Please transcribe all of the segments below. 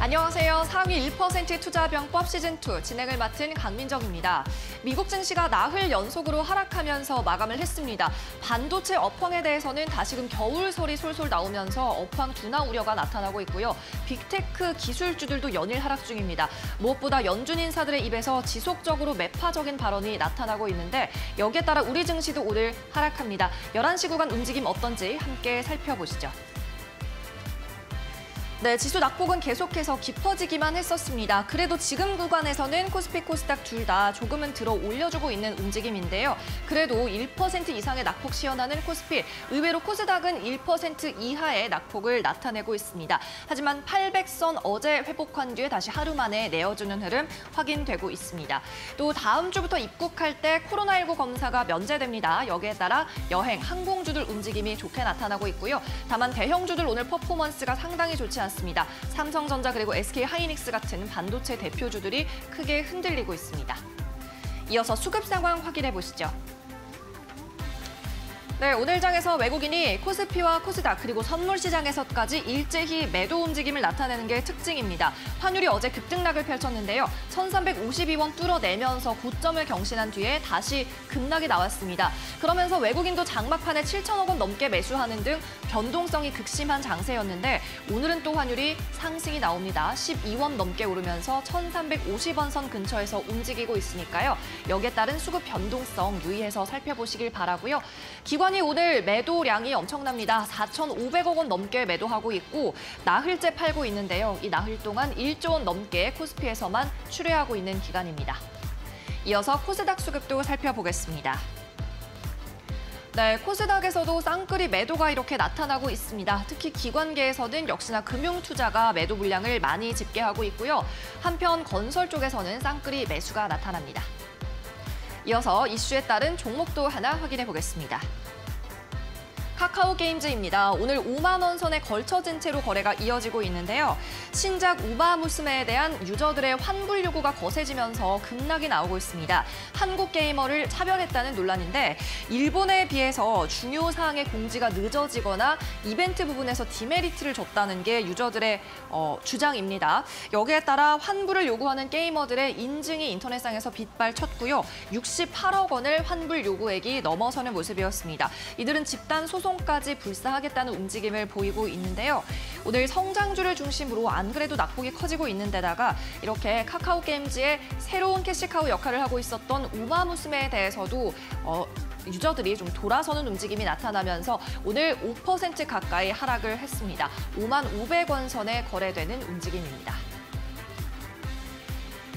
안녕하세요. 상위 1% 투자병법 시즌2 진행을 맡은 강민정입니다. 미국 증시가 나흘 연속으로 하락하면서 마감을 했습니다. 반도체 업황에 대해서는 다시금 겨울설이 솔솔 나오면서 업황 둔화 우려가 나타나고 있고요. 빅테크 기술주들도 연일 하락 중입니다. 무엇보다 연준 인사들의 입에서 지속적으로 매파적인 발언이 나타나고 있는데 여기에 따라 우리 증시도 오늘 하락합니다. 11시 구간 움직임 어떤지 함께 살펴보시죠. 네, 지수 낙폭은 계속해서 깊어지기만 했었습니다. 그래도 지금 구간에서는 코스피, 코스닥 둘 다 조금은 들어 올려주고 있는 움직임인데요. 그래도 1% 이상의 낙폭 시현하는 코스피, 의외로 코스닥은 1% 이하의 낙폭을 나타내고 있습니다. 하지만 800선 어제 회복한 뒤에 다시 하루 만에 내어주는 흐름 확인되고 있습니다. 또 다음 주부터 입국할 때 코로나19 검사가 면제됩니다. 여기에 따라 여행, 항공주들 움직임이 좋게 나타나고 있고요. 다만 대형주들 오늘 퍼포먼스가 상당히 좋지 않습니다. 삼성전자 그리고 SK하이닉스 같은 반도체 대표주들이 크게 흔들리고 있습니다. 이어서 수급 상황 확인해 보시죠. 네, 오늘 장에서 외국인이 코스피와 코스닥 그리고 선물 시장에서까지 일제히 매도 움직임을 나타내는 게 특징입니다. 환율이 어제 급등락을 펼쳤는데요. 1,352원 뚫어내면서 고점을 경신한 뒤에 다시 급락이 나왔습니다. 그러면서 외국인도 장막판에 7천억 원 넘게 매수하는 등 변동성이 극심한 장세였는데 오늘은 또 환율이 상승이 나옵니다. 12원 넘게 오르면서 1,350원 선 근처에서 움직이고 있으니까요. 여기에 따른 수급 변동성 유의해서 살펴보시길 바라고요. 기관이 오늘 매도량이 엄청납니다. 4,500억 원 넘게 매도하고 있고 나흘째 팔고 있는데요. 이 나흘 동안 1조 원 넘게 코스피에서만 출회하고 있는 기간입니다. 이어서 코스닥 수급도 살펴보겠습니다. 네, 코스닥에서도 쌍끌이 매도가 이렇게 나타나고 있습니다. 특히 기관계에서는 역시나 금융투자가 매도 물량을 많이 집계하고 있고요. 한편 건설 쪽에서는 쌍끌이 매수가 나타납니다. 이어서 이슈에 따른 종목도 하나 확인해 보겠습니다. 카카오게임즈입니다. 오늘 5만 원 선에 걸쳐진 채로 거래가 이어지고 있는데요. 신작 우마무스메에 대한 유저들의 환불 요구가 거세지면서 급락이 나오고 있습니다. 한국 게이머를 차별했다는 논란인데 일본에 비해서 중요 사항의 공지가 늦어지거나 이벤트 부분에서 디메리트를 줬다는 게 유저들의 주장입니다. 여기에 따라 환불을 요구하는 게이머들의 인증이 인터넷상에서 빗발쳤고요. 68억 원을 환불 요구액이 넘어서는 모습이었습니다. 이들은 집단 소송까지 불사하겠다는 움직임을 보이고 있는데요. 오늘 성장주를 중심으로 안 그래도 낙폭이 커지고 있는 데다가 이렇게 카카오게임즈의 새로운 캐시카우 역할을 하고 있었던 우마무스메에 대해서도 유저들이 좀 돌아서는 움직임이 나타나면서 오늘 5% 가까이 하락을 했습니다. 5만 500원 선에 거래되는 움직임입니다.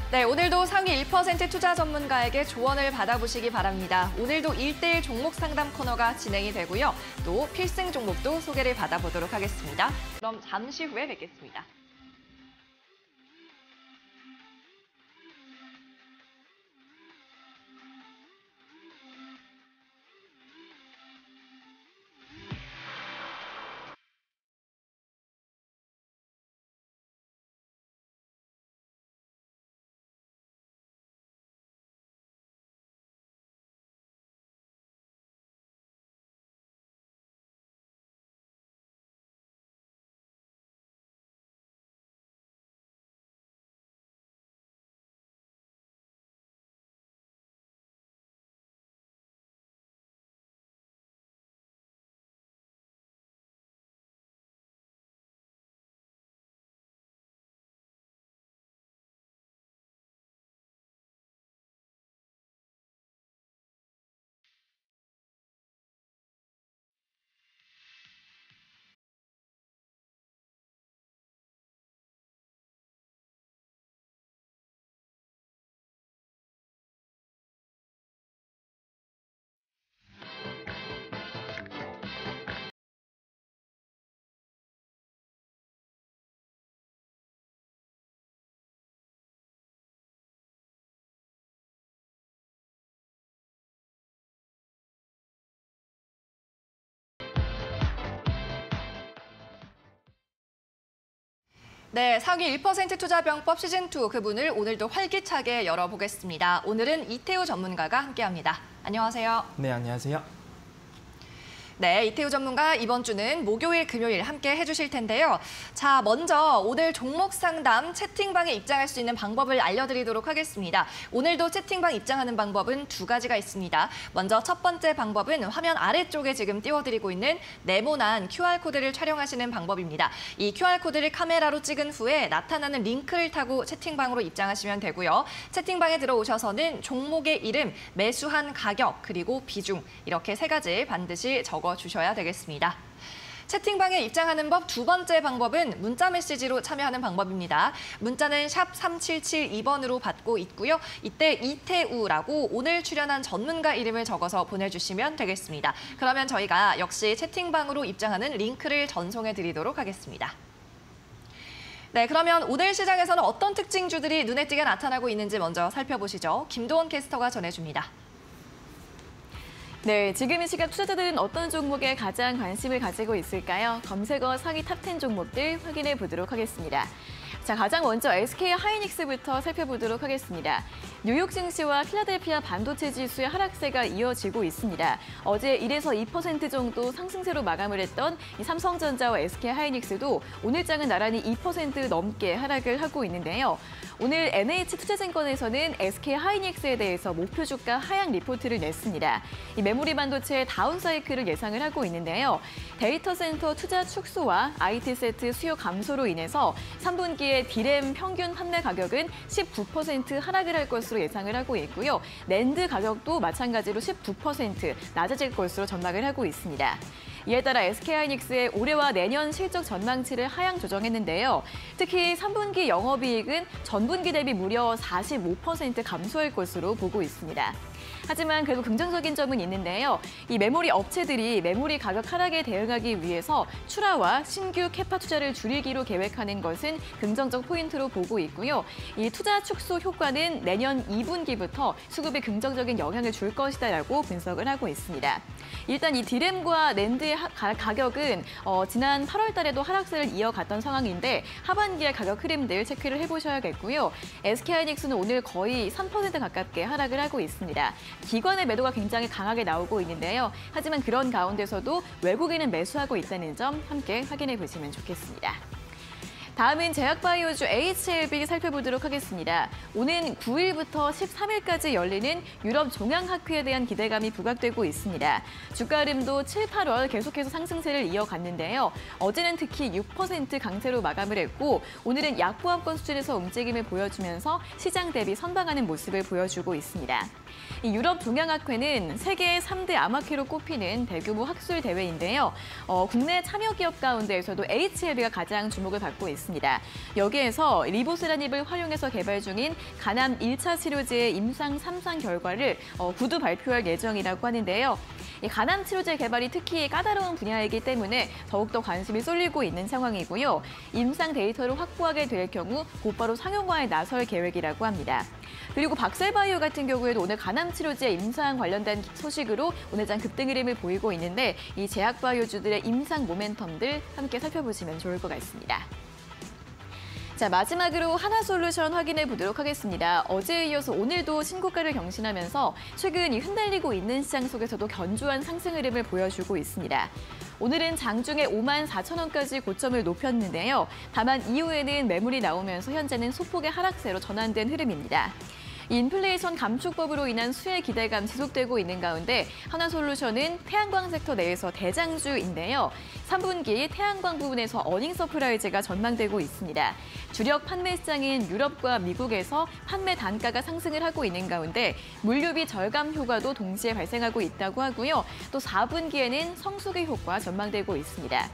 네, 오늘도 상위 1% 투자 전문가에게 조언을 받아보시기 바랍니다. 오늘도 1:1 종목 상담 코너가 진행이 되고요. 또 필승 종목도 소개를 받아보도록 하겠습니다. 그럼 잠시 후에 뵙겠습니다. 네, 상위 1% 투자병법 시즌2 그분을 오늘도 활기차게 열어보겠습니다. 오늘은 이태우 전문가가 함께합니다. 안녕하세요. 네, 안녕하세요. 네, 이태우 전문가 이번 주는 목요일, 금요일 함께 해주실 텐데요. 자, 먼저 오늘 종목 상담 채팅방에 입장할 수 있는 방법을 알려드리도록 하겠습니다. 오늘도 채팅방 입장하는 방법은 두 가지가 있습니다. 먼저 첫 번째 방법은 화면 아래쪽에 지금 띄워드리고 있는 네모난 QR코드를 촬영하시는 방법입니다. 이 QR코드를 카메라로 찍은 후에 나타나는 링크를 타고 채팅방으로 입장하시면 되고요. 채팅방에 들어오셔서는 종목의 이름, 매수한 가격, 그리고 비중 이렇게 세 가지 반드시 적어주셔야 되겠습니다. 채팅방에 입장하는 법 두 번째 방법은 문자 메시지로 참여하는 방법입니다. 문자는 샵 3772번으로 받고 있고요. 이때 이태우라고 오늘 출연한 전문가 이름을 적어서 보내주시면 되겠습니다. 그러면 저희가 역시 채팅방으로 입장하는 링크를 전송해 드리도록 하겠습니다. 네, 그러면 오늘 시장에서는 어떤 특징주들이 눈에 띄게 나타나고 있는지 먼저 살펴보시죠. 김도원 캐스터가 전해줍니다. 네, 지금 이 시각 투자자들은 어떤 종목에 가장 관심을 가지고 있을까요? 검색어 상위 탑10 종목들 확인해 보도록 하겠습니다. 자, 가장 먼저 SK 하이닉스부터 살펴보도록 하겠습니다. 뉴욕 증시와 필라델피아 반도체 지수의 하락세가 이어지고 있습니다. 어제 1에서 2% 정도 상승세로 마감을 했던 이 삼성전자와 SK 하이닉스도 오늘 장은 나란히 2% 넘게 하락을 하고 있는데요. 오늘 NH투자증권에서는 SK 하이닉스에 대해서 목표 주가 하향 리포트를 냈습니다. 이 메모리 반도체의 다운 사이클을 예상을 하고 있는데요. 데이터 센터 투자 축소와 IT 세트 수요 감소로 인해서 3분기에 디램 평균 판매 가격은 19% 하락을 할 것으로 예상을 하고 있고요. 낸드 가격도 마찬가지로 19% 낮아질 것으로 전망을 하고 있습니다. 이에 따라 SK하이닉스의 올해와 내년 실적 전망치를 하향 조정했는데요. 특히 3분기 영업이익은 전분기 대비 무려 45% 감소할 것으로 보고 있습니다. 하지만 그래도 긍정적인 점은 있는데요. 이 메모리 업체들이 메모리 가격 하락에 대응하기 위해서 출하와 신규 캐파 투자를 줄이기로 계획하는 것은 긍정적 포인트로 보고 있고요. 이 투자 축소 효과는 내년 2분기부터 수급에 긍정적인 영향을 줄 것이다라고 분석을 하고 있습니다. 일단 이 디램과 낸드의 가격은 지난 8월 달에도 하락세를 이어갔던 상황인데 하반기의 가격 흐름들 체크를 해보셔야겠고요. SK하이닉스는 오늘 거의 3% 가깝게 하락을 하고 있습니다. 기관의 매도가 굉장히 강하게 나오고 있는데요. 하지만 그런 가운데서도 외국인은 매수하고 있다는 점 함께 확인해 보시면 좋겠습니다. 다음은 제약바이오주 HLB 살펴보도록 하겠습니다. 오는 9일부터 13일까지 열리는 유럽 종양학회에 대한 기대감이 부각되고 있습니다. 주가 흐름도 7, 8월 계속해서 상승세를 이어갔는데요. 어제는 특히 6% 강세로 마감을 했고 오늘은 약보합권 수준에서 움직임을 보여주면서 시장 대비 선방하는 모습을 보여주고 있습니다. 이 유럽 종양학회는 세계 3대 암학회로 꼽히는 대규모 학술 대회인데요. 국내 참여 기업 가운데에서도 HLB가 가장 주목을 받고 있습니다. 여기에서 리보세라닙을 활용해서 개발 중인 간암 1차 치료제의 임상 3상 결과를 구두 발표할 예정이라고 하는데요. 이 간암 치료제 개발이 특히 까다로운 분야이기 때문에 더욱더 관심이 쏠리고 있는 상황이고요. 임상 데이터를 확보하게 될 경우 곧바로 상용화에 나설 계획이라고 합니다. 그리고 박셀바이오 같은 경우에도 오늘 간암 치료제 임상 관련된 소식으로 오늘 장 급등 흐름을 보이고 있는데 이 제약바이오주들의 임상 모멘텀들 함께 살펴보시면 좋을 것 같습니다. 자, 마지막으로 하나솔루션 확인해 보도록 하겠습니다. 어제에 이어서 오늘도 신고가를 경신하면서 최근 흩날리고 있는 시장 속에서도 견조한 상승 흐름을 보여주고 있습니다. 오늘은 장중에 54,000원까지 고점을 높였는데요. 다만 이후에는 매물이 나오면서 현재는 소폭의 하락세로 전환된 흐름입니다. 인플레이션 감축법으로 인한 수혜 기대감 지속되고 있는 가운데 하나솔루션은 태양광 섹터 내에서 대장주인데요. 3분기 태양광 부분에서 어닝 서프라이즈가 전망되고 있습니다. 주력 판매 시장인 유럽과 미국에서 판매 단가가 상승을 하고 있는 가운데 물류비 절감 효과도 동시에 발생하고 있다고 하고요. 또 4분기에는 성수기 효과 전망되고 있습니다.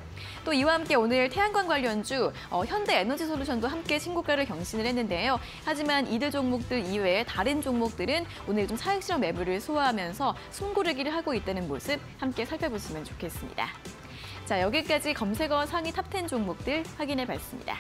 또 이와 함께 오늘 태양광 관련주 현대에너지솔루션도 함께 신고가를 경신을 했는데요. 하지만 이들 종목들 이외에 다른 종목들은 오늘 좀 차익 실현 매물을 소화하면서 숨고르기를 하고 있다는 모습 함께 살펴보시면 좋겠습니다. 자, 여기까지 검색어 상위 탑10 종목들 확인해 봤습니다.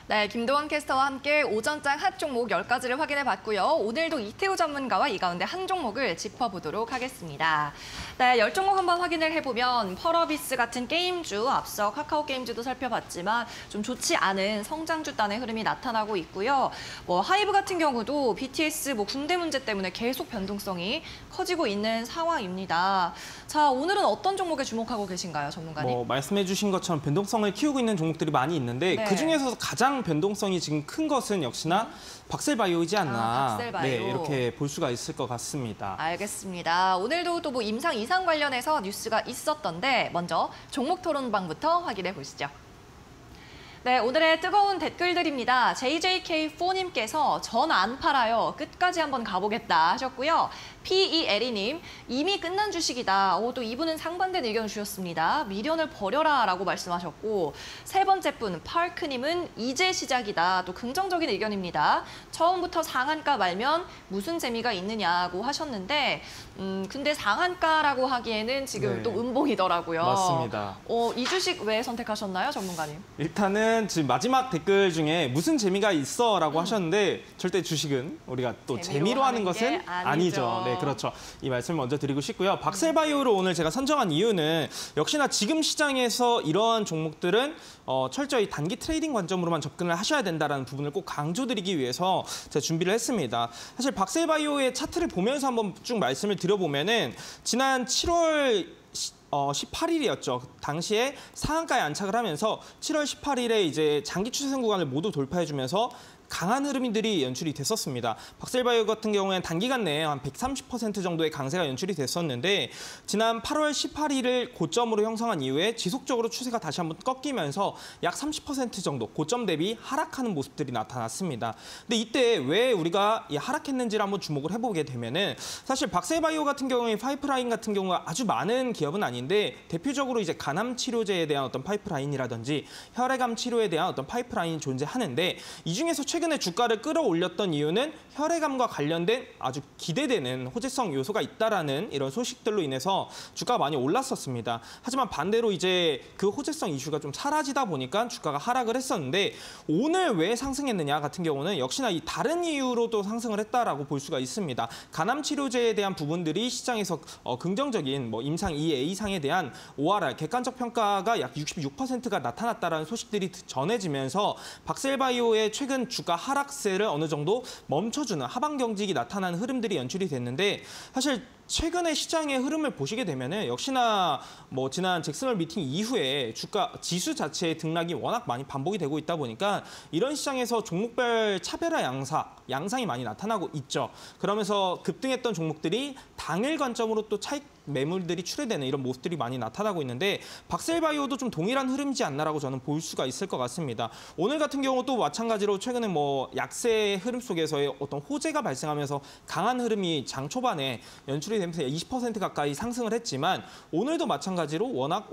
네, 김도원 캐스터와 함께 오전장 핫 종목 10가지를 확인해 봤고요. 오늘도 이태우 전문가와 이 가운데 한 종목을 짚어보도록 하겠습니다. 네, 10종목 한번 확인을 해보면 펄어비스 같은 게임주, 앞서 카카오 게임주도 살펴봤지만 좀 좋지 않은 성장주 단의 흐름이 나타나고 있고요. 하이브 같은 경우도 BTS 군대 문제 때문에 계속 변동성이 커지고 있는 상황입니다. 자, 오늘은 어떤 종목에 주목하고 계신가요, 전문가님? 말씀해 주신 것처럼 변동성을 키우고 있는 종목들이 많이 있는데 네. 그중에서 가장 변동성이 지금 큰 것은 역시나 박셀바이오이지 않나. 박셀바이오. 네, 이렇게 볼 수가 있을 것 같습니다. 알겠습니다. 오늘도 또 뭐 임상 이상 관련해서 뉴스가 있었던데 먼저 종목 토론방부터 확인해 보시죠. 네, 오늘의 뜨거운 댓글들입니다. JJK4님께서 전 안 팔아요. 끝까지 한번 가보겠다 하셨고요. PELE님, 이미 끝난 주식이다. 또 이분은 상반된 의견을 주셨습니다. 미련을 버려라 라고 말씀하셨고, 세 번째 분, 파크님은 이제 시작이다. 또 긍정적인 의견입니다. 처음부터 상한가 말면 무슨 재미가 있느냐고 하셨는데, 근데 상한가라고 하기에는 지금 네. 또 음봉이더라고요. 맞습니다. 이 주식 왜 선택하셨나요, 전문가님? 일단은 지금 마지막 댓글 중에 무슨 재미가 있어 라고 하셨는데 절대 주식은 우리가 또 재미로 하는 하는 것은 게 아니죠. 네, 그렇죠. 이 말씀을 먼저 드리고 싶고요. 박셀바이오를 오늘 제가 선정한 이유는 역시나 지금 시장에서 이러한 종목들은 철저히 단기 트레이딩 관점으로만 접근을 하셔야 된다는 부분을 꼭 강조드리기 위해서 제가 준비를 했습니다. 사실 박셀바이오의 차트를 보면서 한번 쭉 말씀을 드려보면은 지난 7월 18일이었죠. 당시에 상한가에 안착을 하면서 7월 18일에 이제 장기 추세선 구간을 모두 돌파해주면서 강한 흐름들이 연출이 됐었습니다. 박셀바이오 같은 경우에는 단기간 내에 한 130% 정도의 강세가 연출이 됐었는데 지난 8월 18일을 고점으로 형성한 이후에 지속적으로 추세가 다시 한번 꺾이면서 약 30% 정도 고점 대비 하락하는 모습들이 나타났습니다. 근데 이때 왜 우리가 하락했는지를 한번 주목을 해보게 되면은 사실 박셀바이오 같은 경우에 파이프라인 같은 경우가 아주 많은 기업은 아닌데 대표적으로 이제 간암 치료제에 대한 어떤 파이프라인이라든지 혈액암 치료에 대한 어떤 파이프라인이 존재하는데 이 중에서 최근에 주가를 끌어올렸던 이유는 혈액암과 관련된 아주 기대되는 호재성 요소가 있다라는 이런 소식들로 인해서 주가가 많이 올랐었습니다. 하지만 반대로 이제 그 호재성 이슈가 좀 사라지다 보니까 주가가 하락을 했었는데 오늘 왜 상승했느냐 같은 경우는 역시나 이 다른 이유로도 상승을 했다라고 볼 수가 있습니다. 간암 치료제에 대한 부분들이 시장에서 긍정적인 임상 2A상에 대한 ORR 객관적 평가가 약 66%가 나타났다라는 소식들이 전해지면서 박셀바이오의 최근 주가 하락세를 어느 정도 멈춰주는 하방 경직이 나타나는 흐름들이 연출이 됐는데 사실 최근에 시장의 흐름을 보시게 되면은 역시나 지난 잭슨홀 미팅 이후에 주가 지수 자체의 등락이 워낙 많이 반복이 되고 있다 보니까 이런 시장에서 종목별 차별화 양상이 많이 나타나고 있죠. 그러면서 급등했던 종목들이 당일 관점으로 또 차익 매물들이 출회되는 이런 모습들이 많이 나타나고 있는데 박셀바이오도 좀 동일한 흐름이지 않나라고 저는 볼 수가 있을 것 같습니다. 오늘 같은 경우도 마찬가지로 최근에 약세의 흐름 속에서의 어떤 호재가 발생하면서 강한 흐름이 장 초반에 연출이 되면서 20% 가까이 상승을 했지만 오늘도 마찬가지로 워낙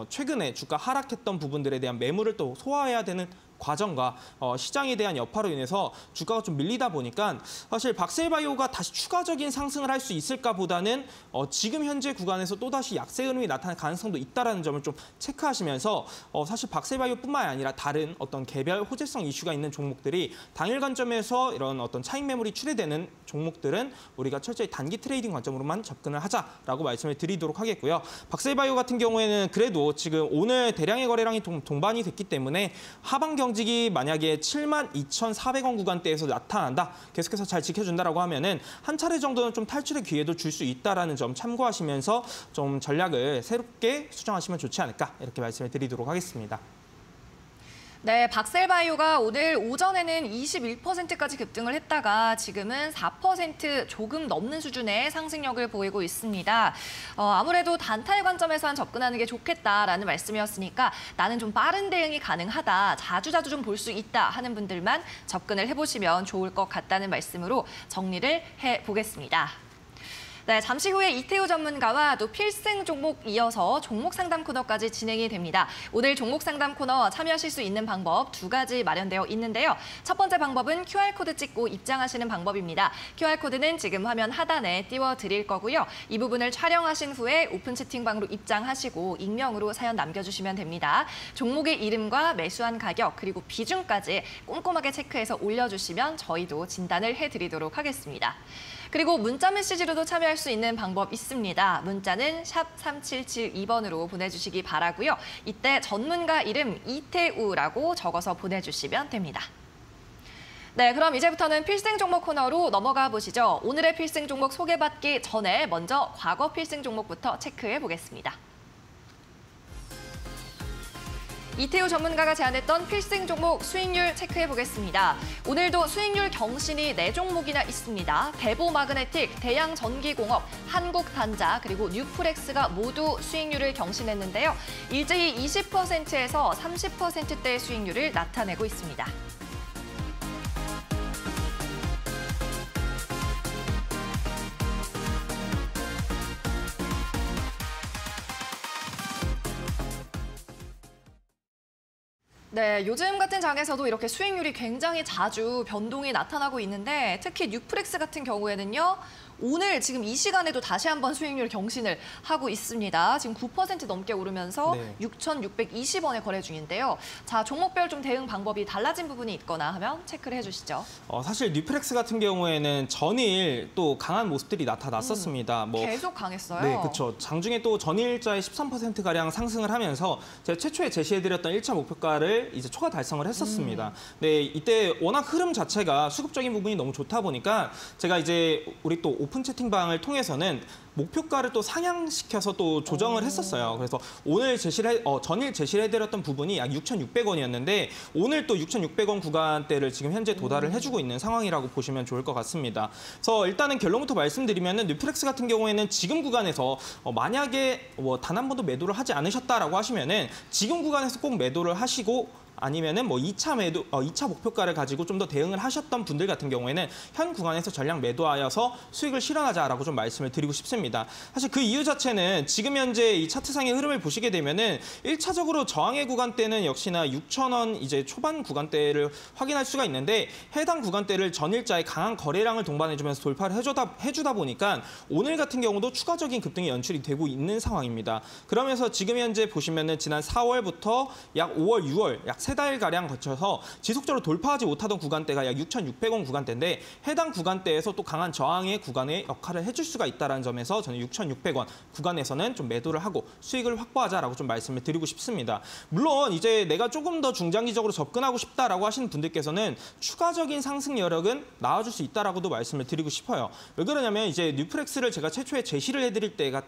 최근에 주가 하락했던 부분들에 대한 매물을 또 소화해야 되는 과정과 시장에 대한 여파로 인해서 주가가 좀 밀리다 보니까 사실 박셀바이오가 다시 추가적인 상승을 할 수 있을까 보다는 지금 현재 구간에서 또다시 약세 흐름이 나타날 가능성도 있다는 점을 좀 체크하시면서 사실 박셀바이오뿐만 아니라 다른 어떤 개별 호재성 이슈가 있는 종목들이 당일 관점에서 이런 어떤 차익 매물이 출회되는 종목들은 우리가 철저히 단기 트레이딩 관점으로만 접근을 하자라고 말씀을 드리도록 하겠고요. 박셀바이오 같은 경우에는 그래도 지금 오늘 대량의 거래량이 동반이 됐기 때문에 하방 경직이 만약에 72,400원 구간대에서 나타난다, 계속해서 잘 지켜준다라고 하면은 한 차례 정도는 좀 탈출의 기회도 줄 수 있다라는 점 참고하시면서 좀 전략을 새롭게 수정하시면 좋지 않을까 이렇게 말씀을 드리도록 하겠습니다. 네, 박셀바이오가 오늘 오전에는 21%까지 급등을 했다가 지금은 4% 조금 넘는 수준의 상승력을 보이고 있습니다. 아무래도 단타의 관점에서 접근하는 게 좋겠다라는 말씀이었으니까 나는 좀 빠른 대응이 가능하다, 자주자주 좀 볼 수 있다 하는 분들만 접근을 해보시면 좋을 것 같다는 말씀으로 정리를 해보겠습니다. 네, 잠시 후에 이태우 전문가와 또 필승 종목 이어서 종목 상담 코너까지 진행이 됩니다. 오늘 종목 상담 코너 참여하실 수 있는 방법 2가지 마련되어 있는데요. 첫 번째 방법은 QR코드 찍고 입장하시는 방법입니다. QR코드는 지금 화면 하단에 띄워드릴 거고요. 이 부분을 촬영하신 후에 오픈 채팅방으로 입장하시고 익명으로 사연 남겨주시면 됩니다. 종목의 이름과 매수한 가격 그리고 비중까지 꼼꼼하게 체크해서 올려주시면 저희도 진단을 해드리도록 하겠습니다. 그리고 문자 메시지로도 참여할 수 있는 방법 있습니다. 문자는 샵 3772번으로 보내주시기 바라고요. 이때 전문가 이름 이태우라고 적어서 보내주시면 됩니다. 네, 그럼 이제부터는 필승 종목 코너로 넘어가 보시죠. 오늘의 필승 종목 소개받기 전에 먼저 과거 필승 종목부터 체크해 보겠습니다. 이태우 전문가가 제안했던 필승 종목 수익률 체크해 보겠습니다. 오늘도 수익률 경신이 4종목이나 있습니다. 대보마그네틱, 대양전기공업, 한국단자, 그리고 뉴프렉스가 모두 수익률을 경신했는데요. 일제히 20%에서 30%대의 수익률을 나타내고 있습니다. 네, 요즘 같은 장에서도 이렇게 수익률이 굉장히 자주 변동이 나타나고 있는데 특히 뉴프렉스 같은 경우에는요. 오늘 지금 이 시간에도 다시 한번 수익률 경신을 하고 있습니다. 지금 9% 넘게 오르면서 네. 6,620원에 거래 중인데요. 자, 종목별 좀 대응 방법이 달라진 부분이 있거나 하면 체크를 해주시죠. 사실 뉴프렉스 같은 경우에는 전일 또 강한 모습들이 나타났었습니다. 계속 강했어요. 네, 그렇죠. 장중에 또 전일자에 13%가량 상승을 하면서 제가 최초에 제시해드렸던 1차 목표가를 이제 초과 달성을 했었습니다. 네, 이때 워낙 흐름 자체가 수급적인 부분이 너무 좋다 보니까 제가 이제 우리 또 오픈 채팅방을 통해서는 목표가를 또 상향시켜서 또 조정을 했었어요. 그래서 오늘 전일 제시를 해드렸던 부분이 약 6,600원이었는데 오늘 또 6,600원 구간대를 지금 현재 도달을 해주고 있는 상황이라고 보시면 좋을 것 같습니다. 그래서 일단은 결론부터 말씀드리면은 뉴프렉스 같은 경우에는 지금 구간에서 만약에 단 한 번도 매도를 하지 않으셨다라고 하시면은 지금 구간에서 꼭 매도를 하시고 아니면은 2차 목표가를 가지고 좀 더 대응을 하셨던 분들 같은 경우에는 현 구간에서 전량 매도하여서 수익을 실현하자라고 좀 말씀을 드리고 싶습니다. 사실 그 이유 자체는 지금 현재 이 차트상의 흐름을 보시게 되면은 1차적으로 저항의 구간대는 역시나 6,000원 이제 초반 구간대를 확인할 수가 있는데 해당 구간대를 전일자에 강한 거래량을 동반해주면서 돌파를 해주다 보니까 오늘 같은 경우도 추가적인 급등이 연출이 되고 있는 상황입니다. 그러면서 지금 현재 보시면은 지난 4월부터 약 5월, 6월 약 3달가량 거쳐서 지속적으로 돌파하지 못하던 구간대가 약 6,600원 구간대인데 해당 구간대에서 또 강한 저항의 구간의 역할을 해줄 수가 있다는 점에서 저는 6,600원 구간에서는 좀 매도를 하고 수익을 확보하자라고 좀 말씀을 드리고 싶습니다. 물론 이제 내가 조금 더 중장기적으로 접근하고 싶다라고 하시는 분들께서는 추가적인 상승 여력은 나와줄 수 있다라고도 말씀을 드리고 싶어요. 왜 그러냐면 이제 뉴프렉스를 제가 최초에 제시를 해드릴 때가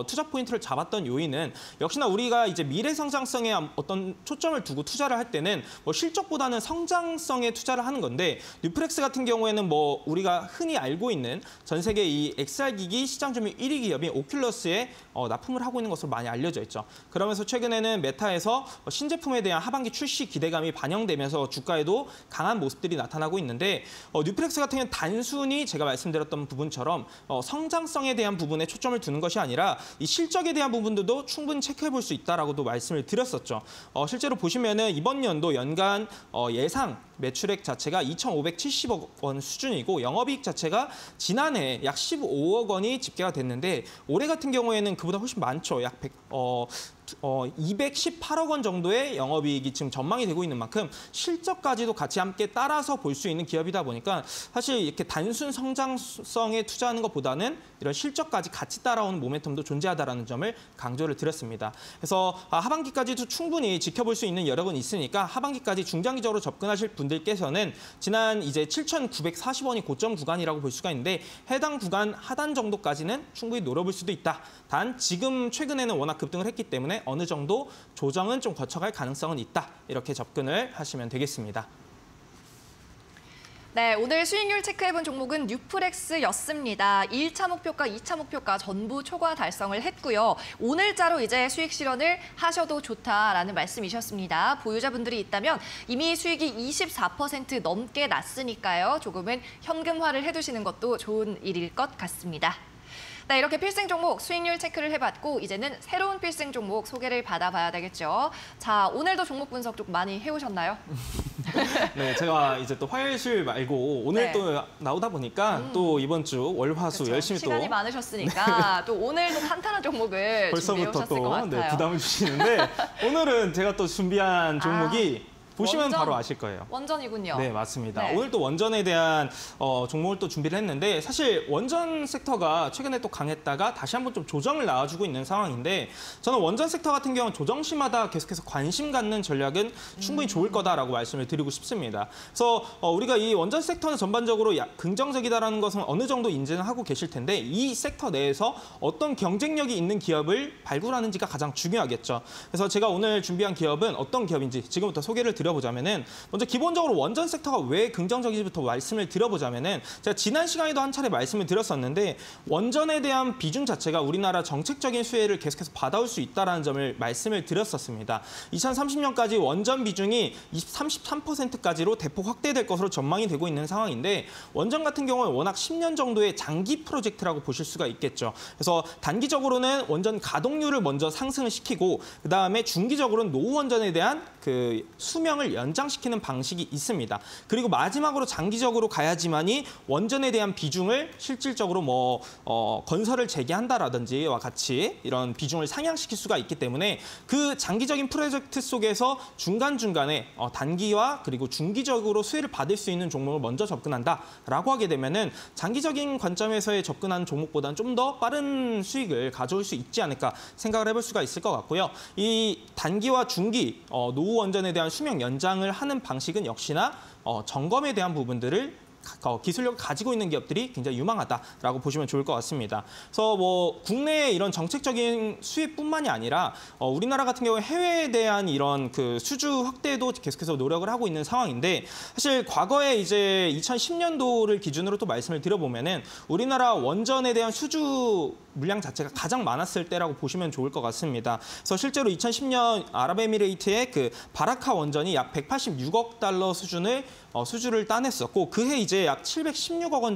투자 포인트를 잡았던 요인은 역시나 우리가 이제 미래 성장성에 어떤 초점을 두고 투자를 할 때는 실적보다는 성장성에 투자를 하는 건데 뉴프렉스 같은 경우에는 우리가 흔히 알고 있는 전 세계 이 XR 기기 시장 점유율 1위 기업인 오큘러스에 납품을 하고 있는 것으로 많이 알려져 있죠. 그러면서 최근에는 메타에서 신제품에 대한 하반기 출시 기대감이 반영되면서 주가에도 강한 모습들이 나타나고 있는데 뉴프렉스 같은 경우는 단순히 제가 말씀드렸던 부분처럼 성장성에 대한 부분에 초점을 두는 것이 아니라 이 실적에 대한 부분들도 충분히 체크해 볼 수 있다라고도 말씀을 드렸었죠. 실제로 보시면은 이번 연도 연간 예상 매출액 자체가 2,570억 원 수준이고 영업이익 자체가 지난해 약 15억 원이 집계가 됐는데 올해 같은 경우에는 그보다 훨씬 많죠. 약 218억 원 정도의 영업이익이 지금 전망이 되고 있는 만큼 실적까지도 같이 함께 따라서 볼 수 있는 기업이다 보니까 사실 이렇게 단순 성장성에 투자하는 것보다는 이런 실적까지 같이 따라오는 모멘텀도 존재하다라는 점을 강조를 드렸습니다. 그래서 하반기까지도 충분히 지켜볼 수 있는 여력은 있으니까 하반기까지 중장기적으로 접근하실 분들께서는 지난 이제 7,940원이 고점 구간이라고 볼 수가 있는데 해당 구간 하단 정도까지는 충분히 노려볼 수도 있다. 단 지금 최근에는 워낙 급등을 했기 때문에 어느 정도 조정은 좀 거쳐갈 가능성은 있다. 이렇게 접근을 하시면 되겠습니다. 네, 오늘 수익률 체크해본 종목은 뉴프렉스였습니다. 1차 목표가, 2차 목표가 전부 초과 달성을 했고요. 오늘자로 이제 수익 실현을 하셔도 좋다라는 말씀이셨습니다. 보유자분들이 있다면 이미 수익이 24% 넘게 났으니까요. 조금은 현금화를 해두시는 것도 좋은 일일 것 같습니다. 네, 이렇게 필승 종목 수익률 체크를 해봤고 이제는 새로운 필승 종목 소개를 받아봐야 되겠죠. 자, 오늘도 종목 분석 좀 많이 해오셨나요? 네, 제가 이제 또 화요일 말고 오늘 네. 또 나오다 보니까 또 이번 주 월화수 그렇죠. 열심히 시간이 또 많으셨으니까 또 오늘도 탄탄한 종목을 벌써부터 준비해오셨을 것 또 같아요. 부담을 주시는데 오늘은 제가 또 준비한 종목이 보시면 원전. 바로 아실 거예요. 원전이군요. 네, 맞습니다. 네. 오늘 또 원전에 대한 종목을 또 준비를 했는데 사실 원전 섹터가 최근에 또 강했다가 다시 한번 좀 조정을 나와주고 있는 상황인데 저는 원전 섹터 같은 경우는 조정시마다 계속해서 관심 갖는 전략은 충분히 좋을 거다라고 말씀을 드리고 싶습니다. 그래서 우리가 이 원전 섹터는 전반적으로 긍정적이다라는 것은 어느 정도 인지는 하고 계실 텐데 이 섹터 내에서 어떤 경쟁력이 있는 기업을 발굴하는지가 가장 중요하겠죠. 그래서 제가 오늘 준비한 기업은 어떤 기업인지 지금부터 소개를 드려보자면은 먼저 기본적으로 원전 섹터가 왜 긍정적인지부터 말씀을 드려보자면은 제가 지난 시간에도 한 차례 말씀을 드렸었는데 원전에 대한 비중 자체가 우리나라 정책적인 수혜를 계속해서 받아올 수 있다는 점을 말씀을 드렸었습니다. 2030년까지 원전 비중이 33%까지로 대폭 확대될 것으로 전망이 되고 있는 상황인데 원전 같은 경우는 워낙 10년 정도의 장기 프로젝트라고 보실 수가 있겠죠. 그래서 단기적으로는 원전 가동률을 먼저 상승을 시키고 그다음에 중기적으로는 노후원전에 대한 그 수명을 연장시키는 방식이 있습니다. 그리고 마지막으로 장기적으로 가야지만이 원전에 대한 비중을 실질적으로 건설을 재개한다라든지와 같이 이런 비중을 상향시킬 수가 있기 때문에 그 장기적인 프로젝트 속에서 중간중간에 단기와 그리고 중기적으로 수혜를 받을 수 있는 종목을 먼저 접근한다라고 하게 되면은 장기적인 관점에서의 접근하는 종목보다는 좀 더 빠른 수익을 가져올 수 있지 않을까 생각을 해볼 수가 있을 것 같고요. 이 단기와 중기 노후 원전에 대한 수명 연장을 하는 방식은 역시나 점검에 대한 부분들을 기술력을 가지고 있는 기업들이 굉장히 유망하다라고 보시면 좋을 것 같습니다. 그래서 국내의 이런 정책적인 수혜뿐만이 아니라 우리나라 같은 경우에 해외에 대한 이런 그 수주 확대도 계속해서 노력을 하고 있는 상황인데 사실 과거에 이제 2010년도를 기준으로 또 말씀을 드려보면은 우리나라 원전에 대한 수주 물량 자체가 가장 많았을 때라고 보시면 좋을 것 같습니다. 그래서 실제로 2010년 아랍에미레이트의 그 바라카 원전이 약 186억 달러 수준을 수주를 따냈었고 그해 이제 약 716억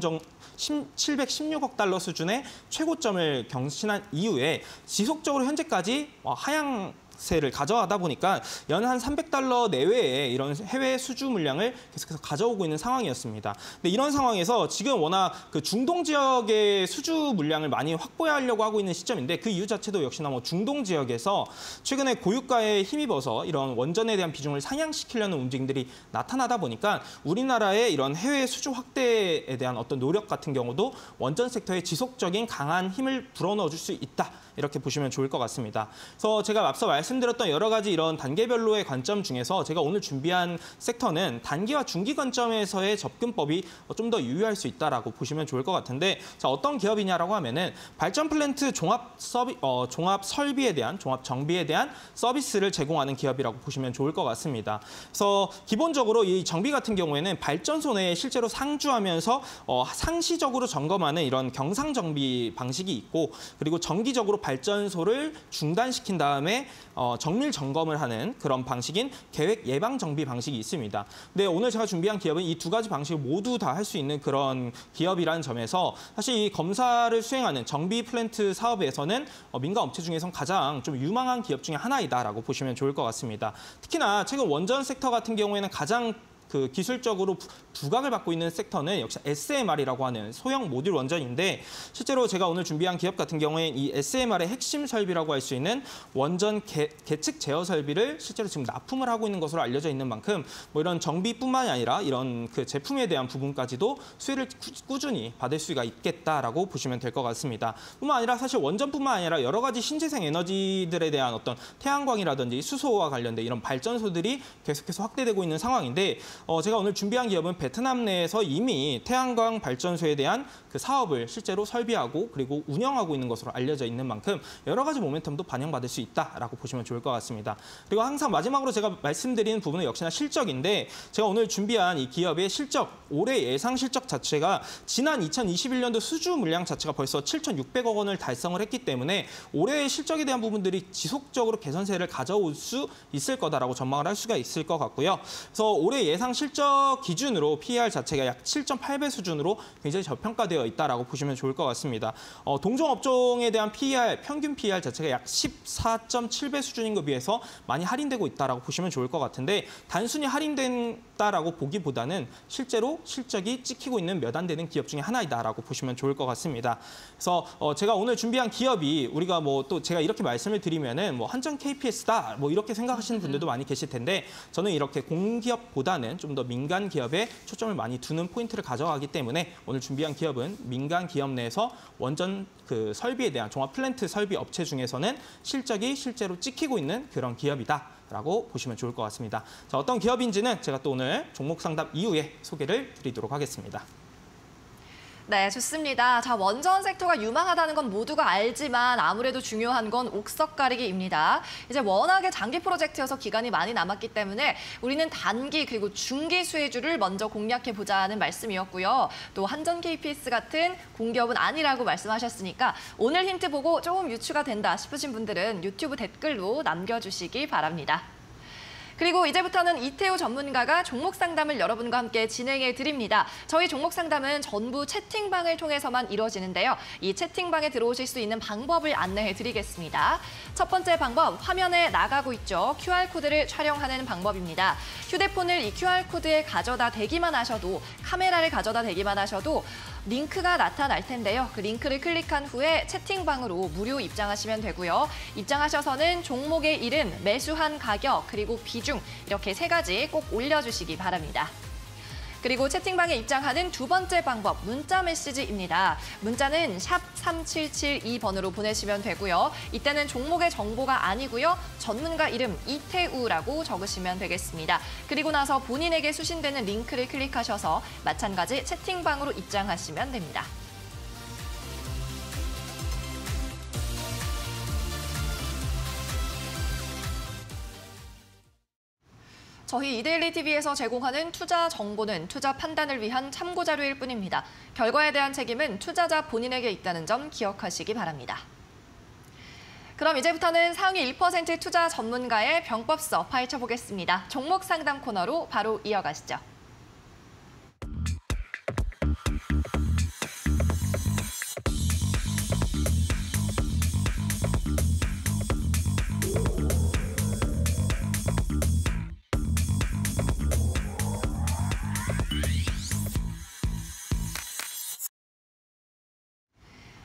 달러 수준의 최고점을 경신한 이후에 지속적으로 현재까지 하향세를 가져가다 보니까 연 한 300달러 내외의 이런 해외 수주 물량을 계속해서 가져오고 있는 상황이었습니다. 근데 이런 상황에서 지금 워낙 그 중동 지역의 수주 물량을 많이 확보하려고 하고 있는 시점인데 그 이유 자체도 역시나 중동 지역에서 최근에 고유가에 힘입어서 이런 원전에 대한 비중을 상향시키려는 움직임들이 나타나다 보니까 우리나라의 이런 해외 수주 확대에 대한 어떤 노력 같은 경우도 원전 섹터에 지속적인 강한 힘을 불어넣어 줄 수 있다. 이렇게 보시면 좋을 것 같습니다. 그래서 제가 앞서 말씀드렸던 여러 가지 이런 단계별로의 관점 중에서 제가 오늘 준비한 섹터는 단기와 중기 관점에서의 접근법이 좀 더 유효할 수 있다라고 보시면 좋을 것 같은데 자, 어떤 기업이냐라고 하면은 발전 플랜트 종합 설비에 대한 종합 정비에 대한 서비스를 제공하는 기업이라고 보시면 좋을 것 같습니다. 그래서 기본적으로 이 정비 같은 경우에는 발전소 내에 실제로 상주하면서 상시적으로 점검하는 이런 경상 정비 방식이 있고 그리고 정기적으로 발전소를 중단시킨 다음에 정밀 점검을 하는 그런 방식인 계획 예방 정비 방식이 있습니다. 근데 오늘 제가 준비한 기업은 이 두 가지 방식을 모두 다 할 수 있는 그런 기업이라는 점에서 사실 이 검사를 수행하는 정비 플랜트 사업에서는 민간 업체 중에선 가장 좀 유망한 기업 중에 하나이다라고 보시면 좋을 것 같습니다. 특히나 최근 원전 섹터 같은 경우에는 가장 그 기술적으로 부각을 받고 있는 섹터는 역시 SMR이라고 하는 소형 모듈 원전인데 실제로 제가 오늘 준비한 기업 같은 경우에 이 SMR의 핵심 설비라고 할 수 있는 원전 계측 제어 설비를 실제로 지금 납품을 하고 있는 것으로 알려져 있는 만큼 이런 정비뿐만이 아니라 이런 그 제품에 대한 부분까지도 수혜를 꾸준히 받을 수가 있겠다라고 보시면 될 것 같습니다. 뿐만 아니라 사실 원전뿐만 아니라 여러 가지 신재생 에너지들에 대한 어떤 태양광이라든지 수소와 관련된 이런 발전소들이 계속해서 확대되고 있는 상황인데 제가 오늘 준비한 기업은 베트남 내에서 이미 태양광 발전소에 대한 그 사업을 실제로 설비하고 그리고 운영하고 있는 것으로 알려져 있는 만큼 여러 가지 모멘텀도 반영받을 수 있다라고 보시면 좋을 것 같습니다. 그리고 항상 마지막으로 제가 말씀드리는 부분은 역시나 실적인데 제가 오늘 준비한 이 기업의 실적, 올해 예상 실적 자체가 지난 2021년도 수주 물량 자체가 벌써 7,600억 원을 달성을 했기 때문에 올해의 실적에 대한 부분들이 지속적으로 개선세를 가져올 수 있을 거다라고 전망을 할 수가 있을 것 같고요. 그래서 올해 예상 예상 실적 기준으로 PER 자체가 약 7.8배 수준으로 굉장히 저평가되어 있다라고 보시면 좋을 것 같습니다. 동종 업종에 대한 PER, 평균 PER 자체가 약 14.7배 수준인 것에 비해서 많이 할인되고 있다라고 보시면 좋을 것 같은데 단순히 할인된다라고 보기보다는 실제로 실적이 찍히고 있는 몇 안 되는 기업 중에 하나이다라고 보시면 좋을 것 같습니다. 그래서 제가 오늘 준비한 기업이 우리가 뭐 또 제가 이렇게 말씀을 드리면은 뭐 한전 KPS다 뭐 이렇게 생각하시는 분들도 많이 계실 텐데 저는 이렇게 공기업보다는 좀 더 민간 기업에 초점을 많이 두는 포인트를 가져가기 때문에 오늘 준비한 기업은 민간 기업 내에서 원전 그 설비에 대한 종합 플랜트 설비 업체 중에서는 실적이 실제로 찍히고 있는 그런 기업이다라고 보시면 좋을 것 같습니다. 자, 어떤 기업인지는 제가 또 오늘 종목 상담 이후에 소개를 드리도록 하겠습니다. 네, 좋습니다. 자, 원전 섹터가 유망하다는 건 모두가 알지만 아무래도 중요한 건 옥석 가리기입니다. 이제 워낙에 장기 프로젝트여서 기간이 많이 남았기 때문에 우리는 단기 그리고 중기 수혜주를 먼저 공략해보자는 말씀이었고요. 또 한전 KPS 같은 공기업은 아니라고 말씀하셨으니까 오늘 힌트 보고 조금 유추가 된다 싶으신 분들은 유튜브 댓글로 남겨주시기 바랍니다. 그리고 이제부터는 이태우 전문가가 종목 상담을 여러분과 함께 진행해 드립니다. 저희 종목 상담은 전부 채팅방을 통해서만 이루어지는데요. 이 채팅방에 들어오실 수 있는 방법을 안내해 드리겠습니다. 첫 번째 방법, 화면에 나가고 있죠. QR코드를 촬영하는 방법입니다. 휴대폰을 이 QR코드에 가져다 대기만 하셔도, 카메라를 가져다 대기만 하셔도 링크가 나타날 텐데요. 그 링크를 클릭한 후에 채팅방으로 무료 입장하시면 되고요. 입장하셔서는 종목의 이름, 매수한 가격, 그리고 비중 이렇게 3가지 꼭 올려주시기 바랍니다. 그리고 채팅방에 입장하는 두 번째 방법, 문자 메시지입니다. 문자는 샵 3772번으로 보내시면 되고요. 이때는 종목의 정보가 아니고요. 전문가 이름 이태우라고 적으시면 되겠습니다. 그리고 나서 본인에게 수신되는 링크를 클릭하셔서 마찬가지 채팅방으로 입장하시면 됩니다. 저희 이데일리 TV에서 제공하는 투자 정보는 투자 판단을 위한 참고 자료일 뿐입니다. 결과에 대한 책임은 투자자 본인에게 있다는 점 기억하시기 바랍니다. 그럼 이제부터는 상위 1% 투자 전문가의 병법서 파헤쳐 보겠습니다. 종목 상담 코너로 바로 이어가시죠.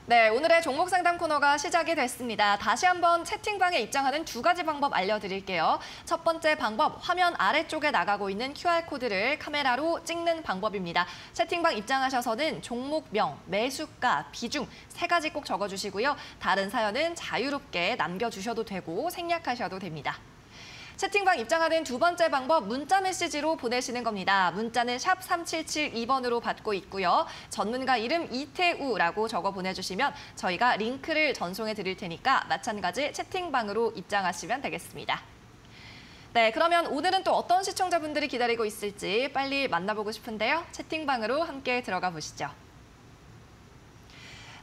네, 오늘의 종목 상담 코너가 시작이 됐습니다. 다시 한번 채팅방에 입장하는 2가지 방법 알려드릴게요. 첫 번째 방법, 화면 아래쪽에 나가고 있는 QR코드를 카메라로 찍는 방법입니다. 채팅방 입장하셔서는 종목명, 매수가, 비중 3가지 꼭 적어주시고요. 다른 사연은 자유롭게 남겨주셔도 되고 생략하셔도 됩니다. 채팅방 입장하는 두 번째 방법, 문자 메시지로 보내시는 겁니다. 문자는 샵 3772번으로 받고 있고요. 전문가 이름 이태우라고 적어 보내주시면 저희가 링크를 전송해 드릴 테니까 마찬가지 채팅방으로 입장하시면 되겠습니다. 네, 그러면 오늘은 또 어떤 시청자분들이 기다리고 있을지 빨리 만나보고 싶은데요. 채팅방으로 함께 들어가 보시죠.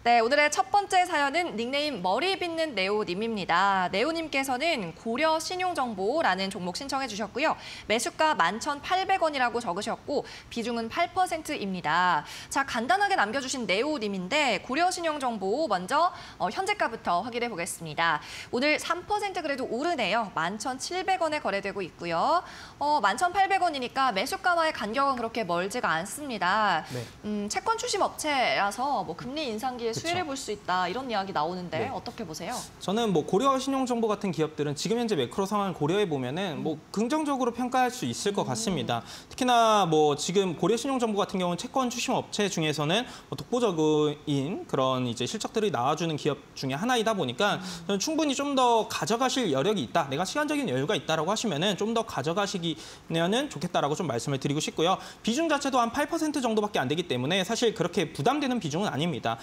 네, 오늘의 첫 번째 사연은 닉네임 머리 빗는 네오님입니다. 네오님께서는 고려 신용정보라는 종목 신청해 주셨고요. 매수가 11,800원이라고 적으셨고 비중은 8%입니다. 자, 간단하게 남겨주신 네오님인데 고려 신용정보 먼저 현재가부터 확인해 보겠습니다. 오늘 3% 그래도 오르네요. 11,700원에 거래되고 있고요. 11,800원이니까 매수가와의 간격은 그렇게 멀지가 않습니다. 네. 채권 추심 업체라서 뭐 금리 인상기에 그쵸. 수혜를 볼 수 있다 이런 이야기 나오는데 네. 어떻게 보세요? 저는 뭐 고려 신용정보 같은 기업들은 지금 현재 매크로 상황을 고려해 보면은 뭐 긍정적으로 평가할 수 있을 것 같습니다. 특히나 뭐 지금 고려 신용정보 같은 경우는 채권 추심 업체 중에서는 뭐 독보적인 그런 이제 실적들이 나와주는 기업 중에 하나이다 보니까 저는 충분히 좀 더 가져가실 여력이 있다. 내가 시간적인 여유가 있다라고 하시면은 좀 더 가져가시기는 좋겠다라고 좀 말씀을 드리고 싶고요. 비중 자체도 한 8% 정도밖에 안 되기 때문에 사실 그렇게 부담되는 비중은 아닙니다.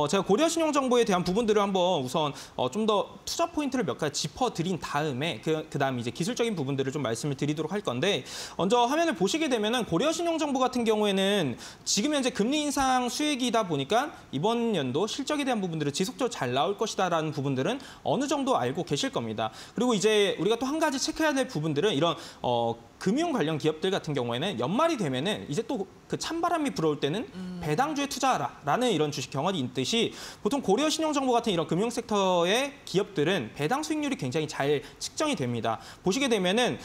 제가 고려 신용정보에 대한 부분들을 한번 우선 좀 더 투자 포인트를 몇 가지 짚어드린 다음에 그다음 이제 기술적인 부분들을 좀 말씀을 드리도록 할 건데 먼저 화면을 보시게 되면은 고려 신용정보 같은 경우에는 지금 현재 금리 인상 수혜기이다 보니까 이번 연도 실적에 대한 부분들을 지속적으로 잘 나올 것이다라는 부분들은 어느 정도 알고 계실 겁니다. 그리고 이제 우리가 또 한 가지 체크해야 될 부분들은 이런 금융 관련 기업들 같은 경우에는 연말이 되면은 이제 또 그 찬바람이 불어올 때는 배당주에 투자하라라는 이런 주식 경험이 있듯이 보통 고려신용정보 같은 이런 금융 섹터의 기업들은 배당 수익률이 굉장히 잘 측정이 됩니다. 보시게 되면은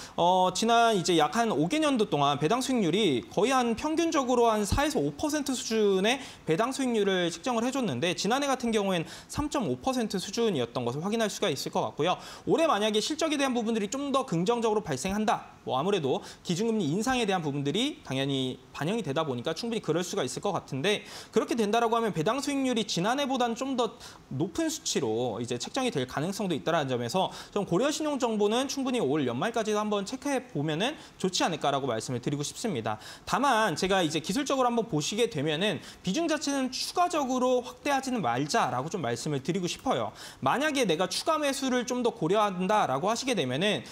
지난 이제 약 한 5개년도 동안 배당 수익률이 거의 한 평균적으로 한 4에서 5% 수준의 배당 수익률을 측정을 해줬는데 지난해 같은 경우엔 3.5% 수준이었던 것을 확인할 수가 있을 것 같고요. 올해 만약에 실적에 대한 부분들이 좀 더 긍정적으로 발생한다. 뭐 아무래도 기준금리 인상에 대한 부분들이 당연히 반영이 되다 보니까 충분히 그럴 수가 있을 것 같은데 그렇게 된다라고 하면 배당 수익률이 지난해보다는 좀 더 높은 수치로 이제 책정이 될 가능성도 있다는 점에서 좀 고려신용정보는 충분히 올 연말까지도 한번 체크해 보면은 좋지 않을까라고 말씀을 드리고 싶습니다. 다만 제가 이제 기술적으로 한번 보시게 되면은 비중 자체는 추가적으로 확대하지는 말자라고 좀 말씀을 드리고 싶어요. 만약에 내가 추가 매수를 좀 더 고려한다라고 하시게 되면은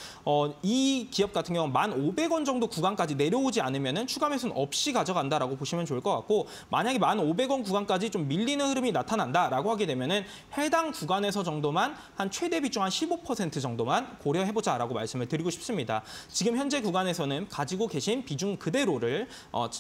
이 기업 같은 경우는 1,500원 정도 구간까지 내려오지 않으면은 추가 매수는 없이 가져간다라고 보시면 좋을 것 같고 만약에 1,500원 구간까지 좀 밀리는 흐름이 나타난다라고 하게 되면은 해당 구간에서 정도만 한 최대 비중 한 15% 정도만 고려해보자라고 말씀을 드리고 싶습니다. 지금 현재 구간에서는 가지고 계신 비중 그대로를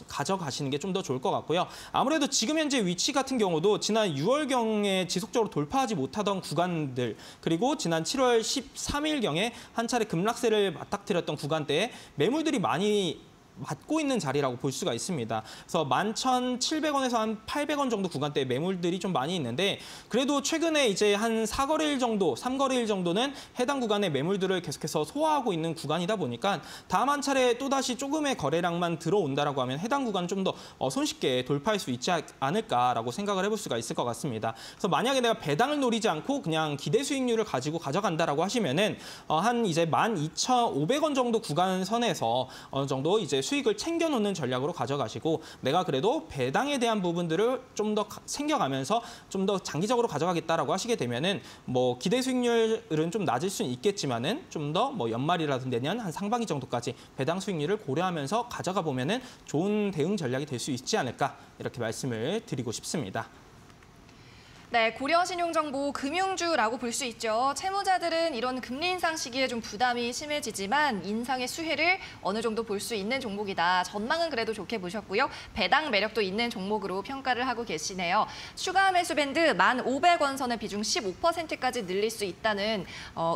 가져가시는 게 좀 더 좋을 것 같고요. 아무래도 지금 현재 위치 같은 경우도 지난 6월경에 지속적으로 돌파하지 못하던 구간들 그리고 지난 7월 13일경에 한 차례 급락세를 맞닥뜨렸던 구간대에 매물들이 많이 맞고 있는 자리라고 볼 수가 있습니다. 그래서 11,700원에서 한 800원 정도 구간대에 매물들이 좀 많이 있는데 그래도 최근에 이제 한 4거래일 정도, 3거래일 정도는 해당 구간의 매물들을 계속해서 소화하고 있는 구간이다 보니까 다음 한 차례 또다시 조금의 거래량만 들어온다라고 하면 해당 구간 좀 더 손쉽게 돌파할 수 있지 않을까라고 생각을 해볼 수가 있을 것 같습니다. 그래서 만약에 내가 배당을 노리지 않고 그냥 기대 수익률을 가지고 가져간다라고 하시면은 한 이제 12,500원 정도 구간 선에서 어느 정도 이제 수익을 챙겨놓는 전략으로 가져가시고 내가 그래도 배당에 대한 부분들을 좀 더 챙겨가면서 좀 더 장기적으로 가져가겠다라고 하시게 되면은 뭐 기대 수익률은 좀 낮을 수는 있겠지만은 좀 더 뭐 연말이라든지 내년 한 상반기 정도까지 배당 수익률을 고려하면서 가져가 보면은 좋은 대응 전략이 될 수 있지 않을까 이렇게 말씀을 드리고 싶습니다. 네, 고려신용정보 금융주라고 볼 수 있죠. 채무자들은 이런 금리 인상 시기에 좀 부담이 심해지지만 인상의 수혜를 어느 정도 볼 수 있는 종목이다. 전망은 그래도 좋게 보셨고요. 배당 매력도 있는 종목으로 평가를 하고 계시네요. 추가 매수 밴드 1,500원 선의 비중 15%까지 늘릴 수 있다는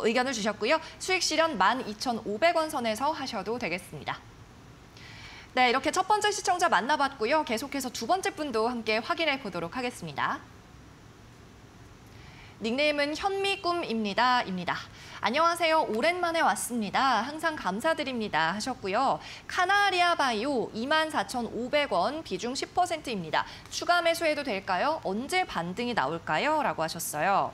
의견을 주셨고요. 수익 실현 12,500원 선에서 하셔도 되겠습니다. 네, 이렇게 첫 번째 시청자 만나봤고요. 계속해서 두 번째 분도 함께 확인해 보도록 하겠습니다. 닉네임은 현미꿈입니다. 안녕하세요. 오랜만에 왔습니다. 항상 감사드립니다. 하셨고요. 카나리아 바이오 24,500원 비중 10%입니다. 추가 매수해도 될까요? 언제 반등이 나올까요? 라고 하셨어요.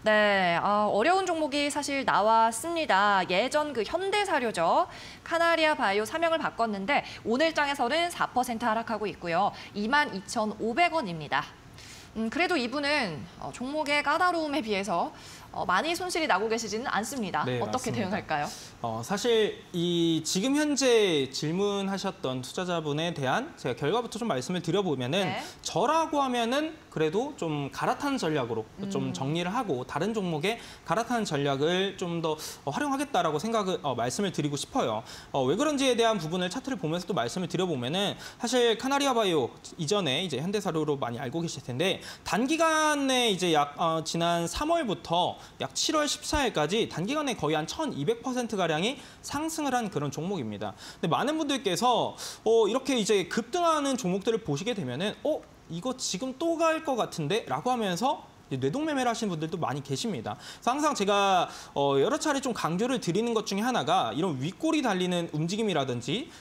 네, 어려운 종목이 사실 나왔습니다. 예전 그 현대사료죠. 카나리아 바이오 사명을 바꿨는데 오늘 장에서는 4% 하락하고 있고요. 22,500원입니다. 그래도 이분은 종목의 까다로움에 비해서 많이 손실이 나고 계시지는 않습니다. 네, 어떻게 맞습니다. 대응할까요? 사실 이 지금 현재 질문하셨던 투자자분에 대한 제가 결과부터 좀 말씀을 드려보면은 네. 저라고 하면은 그래도 좀 갈아타는 전략으로 좀 정리를 하고 다른 종목에 갈아타는 전략을 좀 더 활용하겠다라고 말씀을 드리고 싶어요. 왜 그런지에 대한 부분을 차트를 보면서 또 말씀을 드려보면은 사실 카나리아 바이오 이전에 이제 현대사료로 많이 알고 계실 텐데 단기간에 이제 지난 3월부터 약 7월 14일까지 단기간에 거의 한 1,200%가량이 상승을 한 그런 종목입니다. 근데 많은 분들께서 이렇게 이제 급등하는 종목들을 보시게 되면은 이거 지금 또 갈 것 같은데? 라고 하면서 뇌동매매를 하시는 분들도 많이 계십니다. 그래서 항상 제가 여러 차례 좀 강조를 드리는 것 중에 하나가 이런 윗골이 달리는 움직임이라든지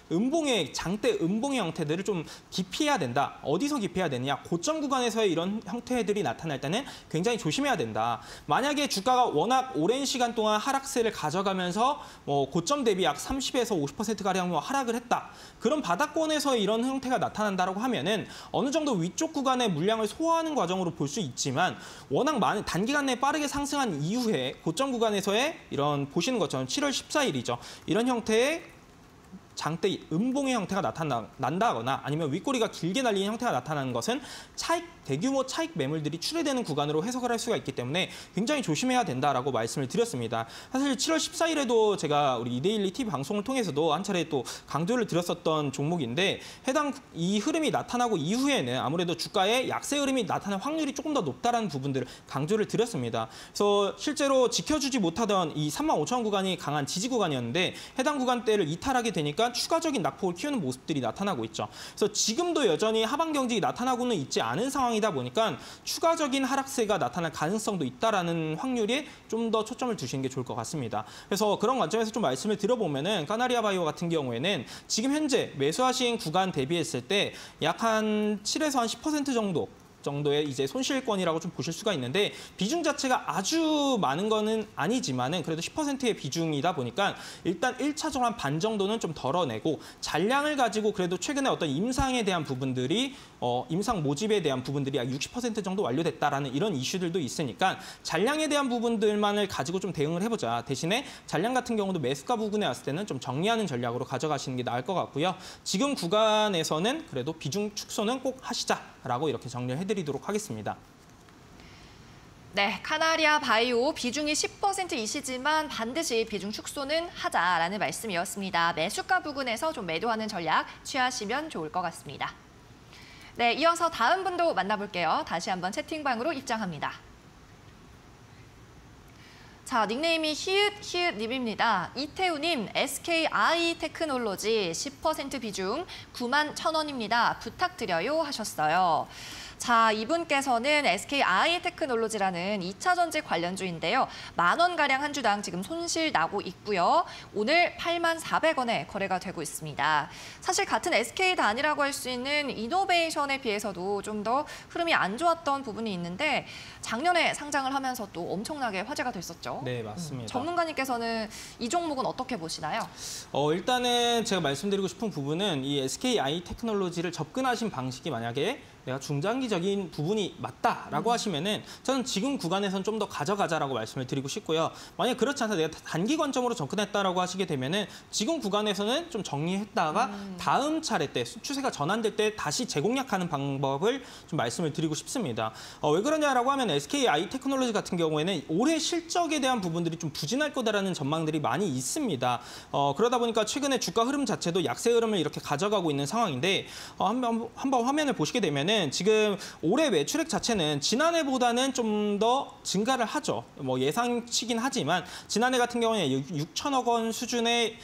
장대 음봉의 형태들을 좀 기피해야 된다. 어디서 기피해야 되느냐? 고점 구간에서의 이런 형태들이 나타날 때는 굉장히 조심해야 된다. 만약에 주가가 워낙 오랜 시간 동안 하락세를 가져가면서 고점 대비 약 30에서 50%가량 하락을 했다. 그런 바닥권에서 이런 형태가 나타난다고 하면은 어느 정도 위쪽 구간의 물량을 소화하는 과정으로 볼 수 있지만 워낙 많은 단기간 내에 빠르게 상승한 이후에 고점 구간에서의 이런 보시는 것처럼 7월 14일이죠. 이런 형태의 장대 음봉의 형태가 난다거나 아니면 윗꼬리가 길게 날리는 형태가 나타나는 것은 대규모 차익 매물들이 출회되는 구간으로 해석을 할 수가 있기 때문에 굉장히 조심해야 된다라고 말씀을 드렸습니다. 사실 7월 14일에도 제가 우리 이데일리 TV 방송을 통해서도 한 차례 또 강조를 드렸었던 종목인데 해당 이 흐름이 나타나고 이후에는 아무래도 주가의 약세 흐름이 나타날 확률이 조금 더 높다라는 부분들을 강조를 드렸습니다. 그래서 실제로 지켜주지 못하던 이 35,000원 구간이 강한 지지 구간이었는데 해당 구간대를 이탈하게 되니까 추가적인 낙폭을 키우는 모습들이 나타나고 있죠. 그래서 지금도 여전히 하방 경직이 나타나고는 있지 않은 상황이다 보니까 추가적인 하락세가 나타날 가능성도 있다라는 확률이 좀 더 초점을 두시는 게 좋을 것 같습니다. 그래서 그런 관점에서 좀 말씀을 드려보면은 카나리아 바이오 같은 경우에는 지금 현재 매수하신 구간 대비했을 때 약 한 7에서 한 10% 정도의 이제 손실권이라고 좀 보실 수가 있는데 비중 자체가 아주 많은 거는 아니지만은 그래도 10%의 비중이다 보니까 일단 1차적으로 한 반 정도는 좀 덜어내고 잔량을 가지고 그래도 최근에 어떤 임상에 대한 부분들이 임상 모집에 대한 부분들이 약 60% 정도 완료됐다라는 이런 이슈들도 있으니까 잔량에 대한 부분들만을 가지고 좀 대응을 해보자. 대신에 잔량 같은 경우도 매수가 부분에 왔을 때는 좀 정리하는 전략으로 가져가시는 게 나을 것 같고요. 지금 구간에서는 그래도 비중 축소는 꼭 하시자라고 이렇게 정리를 해드리도록 하겠습니다. 네, 카나리아 바이오 비중이 10%이시지만 반드시 비중 축소는 하자라는 말씀이었습니다. 매수가 부근에서 좀 매도하는 전략 취하시면 좋을 것 같습니다. 네, 이어서 다음 분도 만나볼게요. 다시 한번 채팅방으로 입장합니다. 자, 닉네임이 히읗님입니다. 이태우님, SKI 테크놀로지 10% 비중 91,000원입니다. 부탁드려요 하셨어요. 자, 이분께서는 SKI 테크놀로지라는 2차 전지 관련주인데요. 10,000원가량 한 주당 지금 손실 나고 있고요. 오늘 84,400원에 거래가 되고 있습니다. 사실 같은 SK 단이라고 할 수 있는 이노베이션에 비해서도 좀 더 흐름이 안 좋았던 부분이 있는데 작년에 상장을 하면서 또 엄청나게 화제가 됐었죠. 네, 맞습니다. 전문가님께서는 이 종목은 어떻게 보시나요? 일단은 제가 말씀드리고 싶은 부분은 이 SKI 테크놀로지를 접근하신 방식이 만약에 내가 중장기적인 부분이 맞다라고 하시면은 저는 지금 구간에선 좀 더 가져가자라고 말씀을 드리고 싶고요. 만약 그렇지 않다 내가 단기 관점으로 접근했다라고 하시게 되면은 지금 구간에서는 좀 정리했다가 다음 차례 때 추세가 전환될 때 다시 재공략하는 방법을 좀 말씀을 드리고 싶습니다. 왜 그러냐라고 하면 SKI 테크놀로지 같은 경우에는 올해 실적에 대한 부분들이 좀 부진할 거다라는 전망들이 많이 있습니다. 그러다 보니까 최근에 주가 흐름 자체도 약세 흐름을 이렇게 가져가고 있는 상황인데 한번 화면을 보시게 되면은 지금 올해 매출액 자체는 지난해보다는 좀 더 증가를 하죠. 뭐 예상치긴 하지만 지난해 같은 경우에 6천억 원 수준의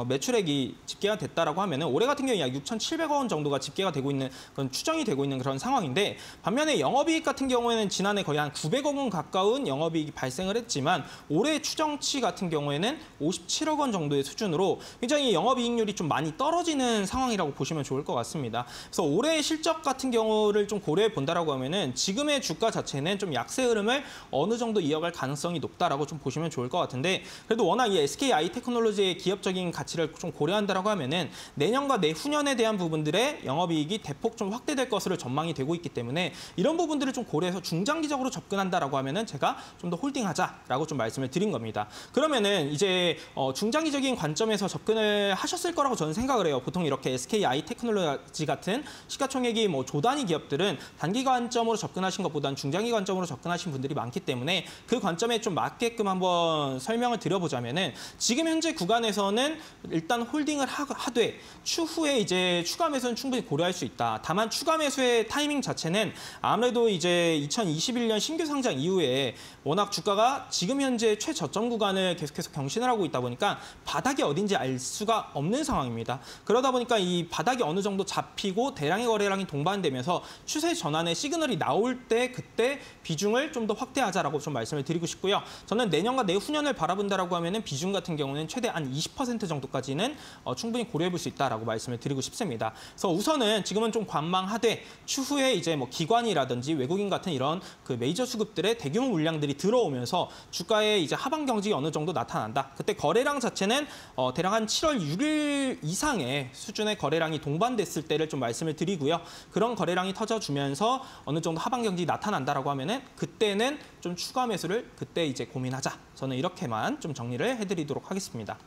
매출액이 집계가 됐다라고 하면은 올해 같은 경우에 약 6,700원 정도가 집계가 되고 있는 그런 추정이 되고 있는 그런 상황인데 반면에 영업이익 같은 경우에는 지난해 거의 한 900억 원 가까운 영업이익이 발생을 했지만 올해 추정치 같은 경우에는 57억 원 정도의 수준으로 굉장히 영업이익률이 좀 많이 떨어지는 상황이라고 보시면 좋을 것 같습니다. 그래서 올해 실적 같은 경우를 좀 고려해 본다라고 하면은 지금의 주가 자체는 좀 약세 흐름을 어느 정도 이어갈 가능성이 높다라고 좀 보시면 좋을 것 같은데 그래도 워낙 이 SKI 테크놀로지의 기업적인 가치를 좀 고려한다라고 하면은 내년과 내후년에 대한 부분들의 영업이익이 대폭 좀 확대될 것으로 전망이 되고 있기 때문에 이런 부분들을 좀 고려해서 중장기적으로 접근한다라고 하면은 제가 좀 더 홀딩하자라고 좀 말씀을 드린 겁니다. 그러면은 이제 중장기적인 관점에서 접근을 하셨을 거라고 저는 생각을 해요. 보통 이렇게 SKI 테크놀로지 같은 시가총액이 뭐 조 단위 기업들은 단기 관점으로 접근하신 것보다는 중장기 관점으로 접근하신 분들이 많기 때문에 그 관점에 좀 맞게끔 한번 설명을 드려보자면은 지금 현재 구간에서는 일단 홀딩을 하되 추후에 이제 추가 매수는 충분히 고려할 수 있다. 다만 추가 매수의 타이밍 자체는 아무래도 이제 2021년 신규 상장 이후에 워낙 주가가 지금 현재 최저점 구간을 계속해서 경신을 하고 있다 보니까 바닥이 어딘지 알 수가 없는 상황입니다. 그러다 보니까 이 바닥이 어느 정도 잡히고 대량의 거래량이 동반되면서 추세 전환의 시그널이 나올 때 그때 비중을 좀 더 확대하자라고 좀 말씀을 드리고 싶고요. 저는 내년과 내후년을 바라본다라고 하면은 비중 같은 경우는 최대 한 20% 정도까지는 충분히 고려해 볼 수 있다라고 말씀을 드리고 싶습니다. 그래서 우선은 지금은 좀 관망하되 추후에 이제 뭐 기관이라든지 외국인 같은 이런 그 메이저 수급들의 대규모 물량들이 들어오면서 주가의 이제 하방 경직이 어느 정도 나타난다. 그때 거래량 자체는 대략 한 7월 6일 이상의 수준의 거래량이 동반됐을 때를 좀 말씀을 드리고요. 그런 거래량이 터져주면서 어느 정도 하방 경직이 나타난다라고 하면은 그때는 좀 추가 매수를 그때 이제 고민하자. 저는 이렇게만 좀 정리를 해드리도록 하겠습니다.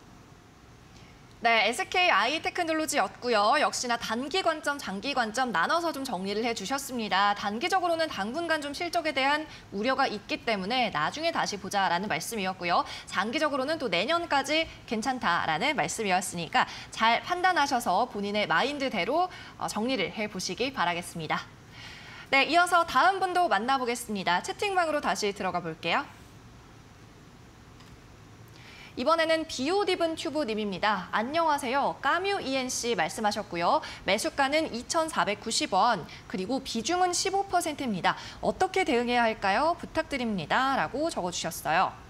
네, SK 아이테크놀로지였고요. 역시나 단기 관점, 장기 관점 나눠서 좀 정리를 해주셨습니다. 단기적으로는 당분간 좀 실적에 대한 우려가 있기 때문에 나중에 다시 보자라는 말씀이었고요. 장기적으로는 또 내년까지 괜찮다라는 말씀이었으니까 잘 판단하셔서 본인의 마인드대로 정리를 해보시기 바라겠습니다. 네, 이어서 다음 분도 만나보겠습니다. 채팅방으로 다시 들어가 볼게요. 이번에는 비오디븐 튜브님입니다. 안녕하세요. 까뮤 ENC 말씀하셨고요. 매수가는 2,490원, 그리고 비중은 15%입니다. 어떻게 대응해야 할까요? 부탁드립니다. 라고 적어주셨어요.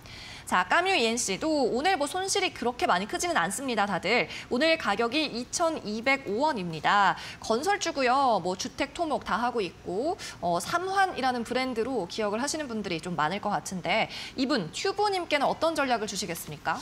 자, 까뮤 ENC도 오늘 뭐 손실이 그렇게 많이 크지는 않습니다, 다들. 오늘 가격이 2,205원입니다. 건설주고요. 뭐 주택 토목 다 하고 있고 삼환이라는 브랜드로 기억을 하시는 분들이 좀 많을 것 같은데 이분 튜브님께는 어떤 전략을 주시겠습니까?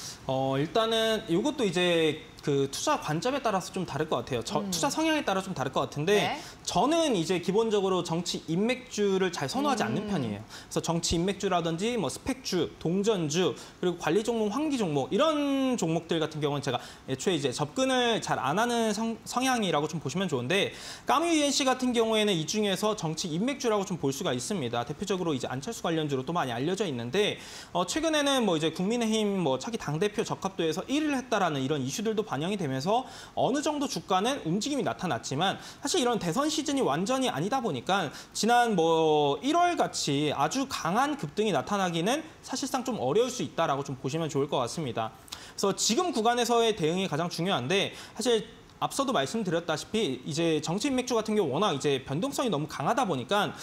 일단은 이것도 이제 그 투자 관점에 따라서 좀 다를 것 같아요. 투자 성향에 따라 좀 다를 것 같은데 네. 저는 이제 기본적으로 정치 인맥주를 잘 선호하지 않는 편이에요. 그래서 정치 인맥주라든지 뭐 스펙주, 동전주, 그리고 관리 종목, 환기 종목 이런 종목들 같은 경우는 제가 애초에 이제 접근을 잘 안 하는 성향이라고 좀 보시면 좋은데 까뮤 ENC 같은 경우에는 이 중에서 정치 인맥주라고 좀 볼 수가 있습니다. 대표적으로 이제 안철수 관련주로 또 많이 알려져 있는데 최근에는 뭐 이제 국민의힘 뭐 차기 당대표 적합도에서 1위를 했다라는 이런 이슈들도 반영이 되면서 어느 정도 주가는 움직임이 나타났지만 사실 이런 대선 시즌이 완전히 아니다 보니까 지난 뭐 1월 같이 아주 강한 급등이 나타나기는 사실상 좀 어려울 수 있다라고 좀 보시면 좋을 것 같습니다. 그래서 지금 구간에서의 대응이 가장 중요한데 사실 앞서도 말씀드렸다시피 이제 정치 인맥주 같은 경우 워낙 이제 변동성이 너무 강하다 보니까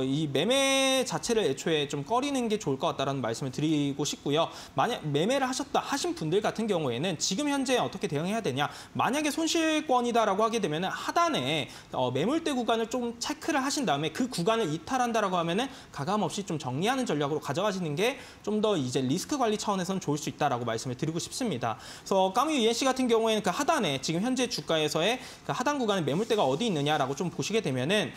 이 매매 자체를 애초에 좀 꺼리는 게 좋을 것 같다라는 말씀을 드리고 싶고요. 만약 매매를 하신 분들 같은 경우에는 지금 현재 어떻게 대응해야 되냐? 만약에 손실권이다라고 하게 되면 하단에 매물대 구간을 좀 체크를 하신 다음에 그 구간을 이탈한다라고 하면은 가감 없이 좀 정리하는 전략으로 가져가시는 게 좀 더 이제 리스크 관리 차원에서는 좋을 수 있다라고 말씀을 드리고 싶습니다. 그래서 까뮤 ENC 같은 경우에는 그 하단에 지금 현재 주가에서의 그 하단 구간의 매물대가 어디 있느냐라고 좀 보시게 되면은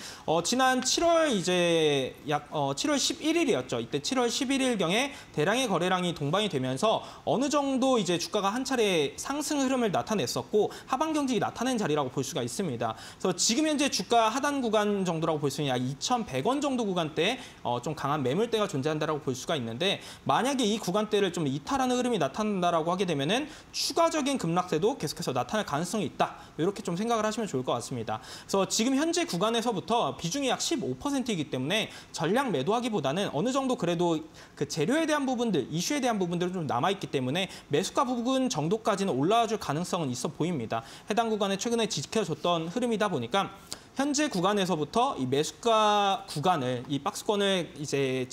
지난 7월 이제 약 7월 11일이었죠. 이때 7월 11일경에 대량의 거래량이 동반이 되면서 어느 정도 이제 주가가 한 차례 상승 흐름을 나타냈었고 하방 경직이 나타낸 자리라고 볼 수가 있습니다. 그래서 지금 현재 주가 하단 구간 정도라고 볼 수 있는 약 2,100원 정도 구간대에 좀 강한 매물대가 존재한다라고 볼 수가 있는데 만약에 이 구간대를 좀 이탈하는 흐름이 나타난다라고 하게 되면은 추가적인 급락세도 계속해서 나타날 가능성이 있다. 이렇게 좀 생각을 하시면 좋을 것 같습니다. 그래서 지금 현재 구간에서부터 비중이 약 15%이기 때문에 전량 매도하기보다는 어느 정도 그래도 그 재료에 대한 부분들, 이슈에 대한 부분들은 좀 남아있기 때문에 매수가 부분 정도까지는 올라와줄 가능성은 있어 보입니다. 해당 구간에 최근에 지켜줬던 흐름이다 보니까 현재 구간에서부터 이 매수가 구간을, 이 박스권을 이제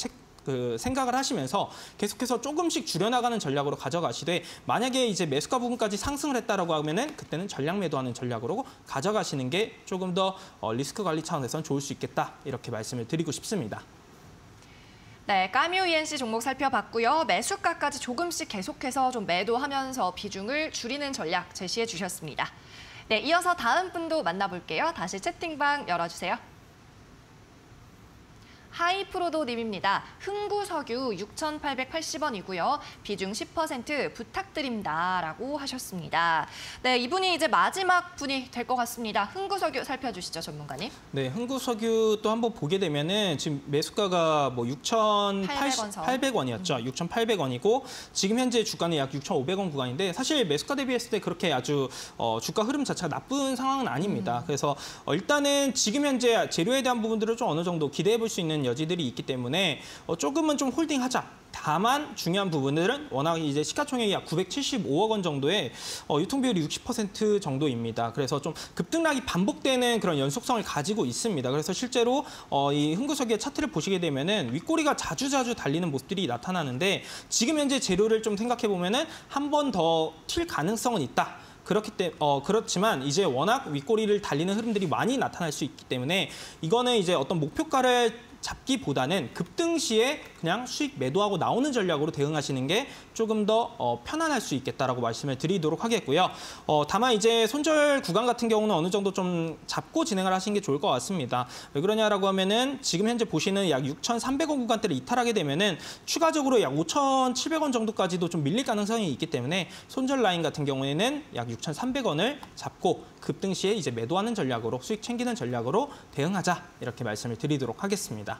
생각을 하시면서 계속해서 조금씩 줄여나가는 전략으로 가져가시되 만약에 이제 매수가 부분까지 상승을 했다라고 하면은 그때는 전량 매도하는 전략으로 가져가시는 게 조금 더 리스크 관리 차원에서는 좋을 수 있겠다 이렇게 말씀을 드리고 싶습니다. 네, 까뮤 ENC 종목 살펴봤고요. 매수가까지 조금씩 계속해서 좀 매도하면서 비중을 줄이는 전략 제시해 주셨습니다. 네, 이어서 다음 분도 만나볼게요. 다시 채팅방 열어주세요. 하이프로도님입니다. 흥구석유 6,880원이고요. 비중 10% 부탁드립니다. 라고 하셨습니다. 네, 이분이 이제 마지막 분이 될 것 같습니다. 흥구석유 살펴주시죠, 전문가님. 네, 흥구석유 또 한번 보게 되면은 지금 매수가가 뭐 6,800원이었죠. 6,800원이고 지금 현재 주가는 약 6,500원 구간인데 사실 매수가 대비했을 때 그렇게 아주 주가 흐름 자체가 나쁜 상황은 아닙니다. 그래서 일단은 지금 현재 재료에 대한 부분들을 좀 어느 정도 기대해 볼 수 있는 여지들이 있기 때문에 조금은 좀 홀딩하자. 다만 중요한 부분들은 워낙 이제 시가총액이 약 975억 원 정도의 유통비율이 60% 정도입니다. 그래서 좀 급등락이 반복되는 그런 연속성을 가지고 있습니다. 그래서 실제로 이 흥구석유의 차트를 보시게 되면은 윗꼬리가 자주자주 달리는 모습들이 나타나는데 지금 현재 재료를 좀 생각해 보면은 한 번 더 튈 가능성은 있다. 그렇지만 이제 워낙 윗꼬리를 달리는 흐름들이 많이 나타날 수 있기 때문에 이거는 이제 어떤 목표가를 잡기보다는 급등 시에 그냥 수익 매도하고 나오는 전략으로 대응하시는 게 조금 더 편안할 수 있겠다라고 말씀을 드리도록 하겠고요. 다만 이제 손절 구간 같은 경우는 어느 정도 좀 잡고 진행을 하시는 게 좋을 것 같습니다. 왜 그러냐라고 하면은 지금 현재 보시는 약 6,300원 구간대를 이탈하게 되면은 추가적으로 약 5,700원 정도까지도 좀 밀릴 가능성이 있기 때문에 손절 라인 같은 경우에는 약 6,300원을 잡고 급등 시에 이제 매도하는 전략으로 수익 챙기는 전략으로 대응하자 이렇게 말씀을 드리도록 하겠습니다.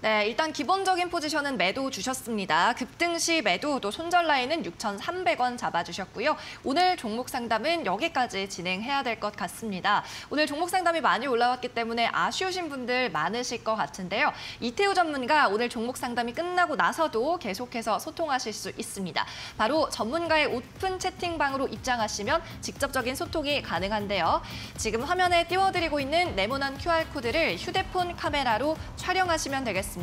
네, 일단 기본적인 포지션은 매도 주셨습니다. 급등 시 매도, 또 손절 라인은 6,300원 잡아주셨고요. 오늘 종목 상담은 여기까지 진행해야 될 것 같습니다. 오늘 종목 상담이 많이 올라왔기 때문에 아쉬우신 분들 많으실 것 같은데요. 이태우 전문가 오늘 종목 상담이 끝나고 나서도 계속해서 소통하실 수 있습니다. 바로 전문가의 오픈 채팅방으로 입장하시면 직접적인 소통이 가능한데요. 지금 화면에 띄워드리고 있는 네모난 QR코드를 휴대폰 카메라로 촬영하시면 되겠습니다.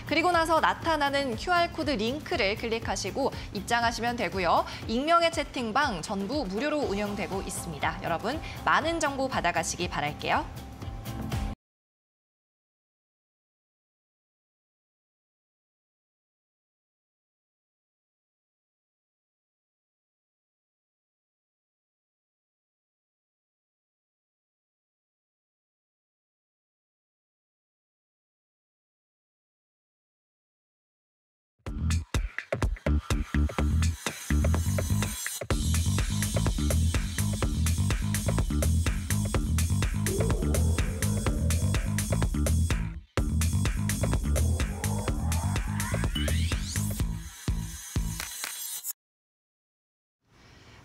그리고 나서 나타나는 QR코드 링크를 클릭하시고 입장하시면 되고요. 익명의 채팅방 전부 무료로 운영되고 있습니다. 여러분 많은 정보 받아가시기 바랄게요.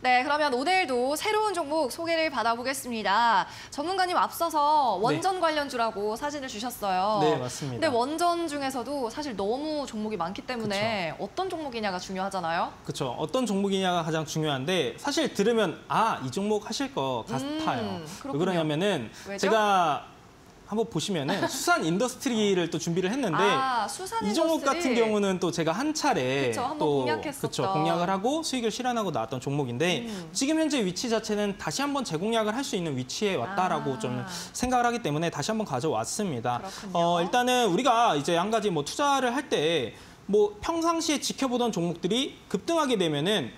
네, 그러면 오늘도 새로운 종목 소개를 받아보겠습니다. 전문가님 앞서서 원전 관련주라고 사진을 주셨어요. 네, 맞습니다. 근데 원전 중에서도 사실 너무 종목이 많기 때문에 어떤 종목이냐가 중요하잖아요. 그렇죠. 어떤 종목이냐가 가장 중요한데 사실 들으면 이 종목 하실 것 같아요. 왜 그러냐면은 왜죠? 제가 한번 보시면은 수산 인더스트리를 또 준비를 했는데 수산 이 종목 인더스트리. 같은 경우는 또 제가 한 차례 그쵸, 한번 또 공략했었던. 공략을 하고 수익을 실현하고 나왔던 종목인데 지금 현재 위치 자체는 다시 한번 재공략을 할 수 있는 위치에 왔다라고 좀 생각을 하기 때문에 다시 한번 가져왔습니다. 그렇군요. 일단은 우리가 이제 한 가지 뭐 투자를 할 때 뭐 평상시에 지켜보던 종목들이 급등하게 되면은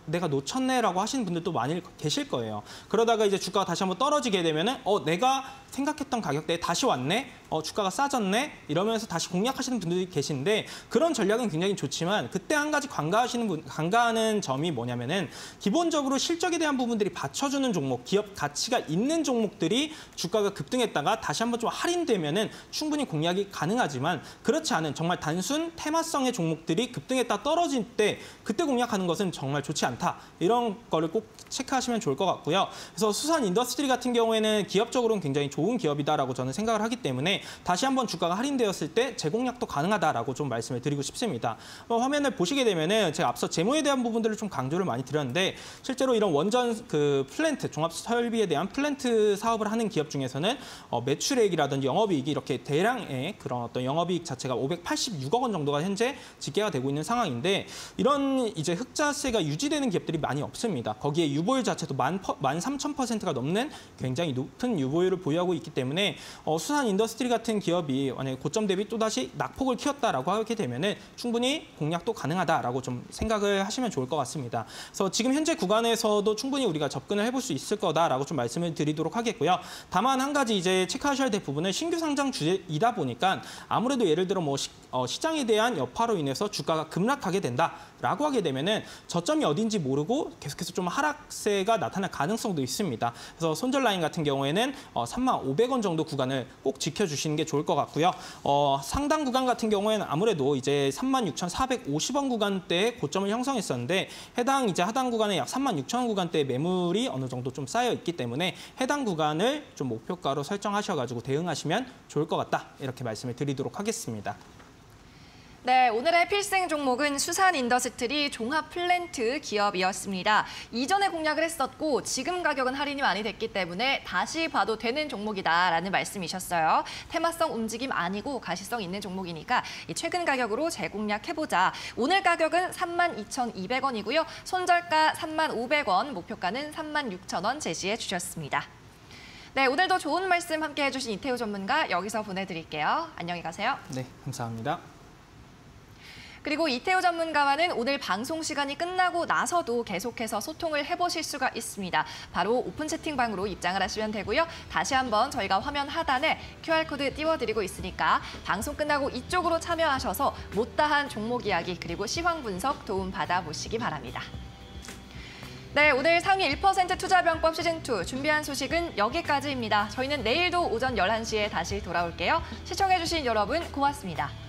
내가 놓쳤네라고 하시는 분들도 많이 계실 거예요. 그러다가 이제 주가가 다시 한번 떨어지게 되면은 내가 생각했던 가격대에 다시 왔네, 주가가 싸졌네 이러면서 다시 공략하시는 분들이 계신데 그런 전략은 굉장히 좋지만 그때 한 가지 간과하는 점이 뭐냐면은 기본적으로 실적에 대한 부분들이 받쳐주는 종목, 기업 가치가 있는 종목들이 주가가 급등했다가 다시 한번 좀 할인되면은 충분히 공략이 가능하지만 그렇지 않은 정말 단순 테마성의 종목들이 급등했다 떨어질 때 그때 공략하는 것은 정말 좋지 않다. 이런 거를 꼭 체크하시면 좋을 것 같고요. 그래서 수산 인더스트리 같은 경우에는 기업적으로는 굉장히 좋은 기업이다라고 저는 생각을 하기 때문에 다시 한번 주가가 할인되었을 때 재공략도 가능하다라고 좀 말씀을 드리고 싶습니다. 화면을 보시게 되면은 제가 앞서 재무에 대한 부분들을 좀 강조를 많이 드렸는데 실제로 이런 원전 플랜트, 종합 설비에 대한 플랜트 사업을 하는 기업 중에서는 매출액이라든지 영업이익이 이렇게 대량의 그런 어떤 영업이익 자체가 586억 원 정도가 현재 집계가 되고 있는 상황인데 이런 이제 흑자세가 유지되는 기업들이 많이 없습니다. 거기에 유보율 자체도 13,000%가 넘는 굉장히 높은 유보율을 보유하고 있기 때문에 수산 인더스트리 같은 기업이 만약에 고점 대비 또다시 낙폭을 키웠다라고 하게 되면은 충분히 공략도 가능하다라고 좀 생각을 하시면 좋을 것 같습니다. 그래서 지금 현재 구간에서도 충분히 우리가 접근을 해볼 수 있을 거다라고 좀 말씀을 드리도록 하겠고요. 다만 한 가지 이제 체크하셔야 될 부분은 신규 상장 주제이다 보니까 아무래도 예를 들어 뭐 시장에 대한 여파로 인해서 주가가 급락하게 된다라고 하게 되면은 저점이 어딘지 모르고 계속해서 좀 하락세가 나타날 가능성도 있습니다. 그래서 손절 라인 같은 경우에는 35,500원 정도 구간을 꼭 지켜주시는 게 좋을 것 같고요. 상당 구간 같은 경우에는 아무래도 이제 36,450원 구간대에 고점을 형성했었는데 해당 이제 하단 구간에 약 36,000원 구간대의 매물이 어느 정도 좀 쌓여 있기 때문에 해당 구간을 좀 목표가로 설정하셔가지고 대응하시면 좋을 것 같다 이렇게 말씀을 드리도록 하겠습니다. 네, 오늘의 필생 종목은 수산 인더스트리 종합 플랜트 기업이었습니다. 이전에 공략을 했었고 지금 가격은 할인이 많이 됐기 때문에 다시 봐도 되는 종목이다라는 말씀이셨어요. 테마성 움직임 아니고 가시성 있는 종목이니까 최근 가격으로 재공략해보자. 오늘 가격은 32,200원이고요. 손절가 35,500원, 목표가는 36,000원 제시해 주셨습니다. 네, 오늘도 좋은 말씀 함께 해주신 이태우 전문가 여기서 보내드릴게요. 안녕히 가세요. 네, 감사합니다. 그리고 이태우 전문가와는 오늘 방송 시간이 끝나고 나서도 계속해서 소통을 해보실 수가 있습니다. 바로 오픈 채팅방으로 입장을 하시면 되고요. 다시 한번 저희가 화면 하단에 QR코드 띄워드리고 있으니까 방송 끝나고 이쪽으로 참여하셔서 못다한 종목 이야기 그리고 시황 분석 도움 받아보시기 바랍니다. 네, 오늘 상위 1% 투자병법 시즌2 준비한 소식은 여기까지입니다. 저희는 내일도 오전 11시에 다시 돌아올게요. 시청해주신 여러분 고맙습니다.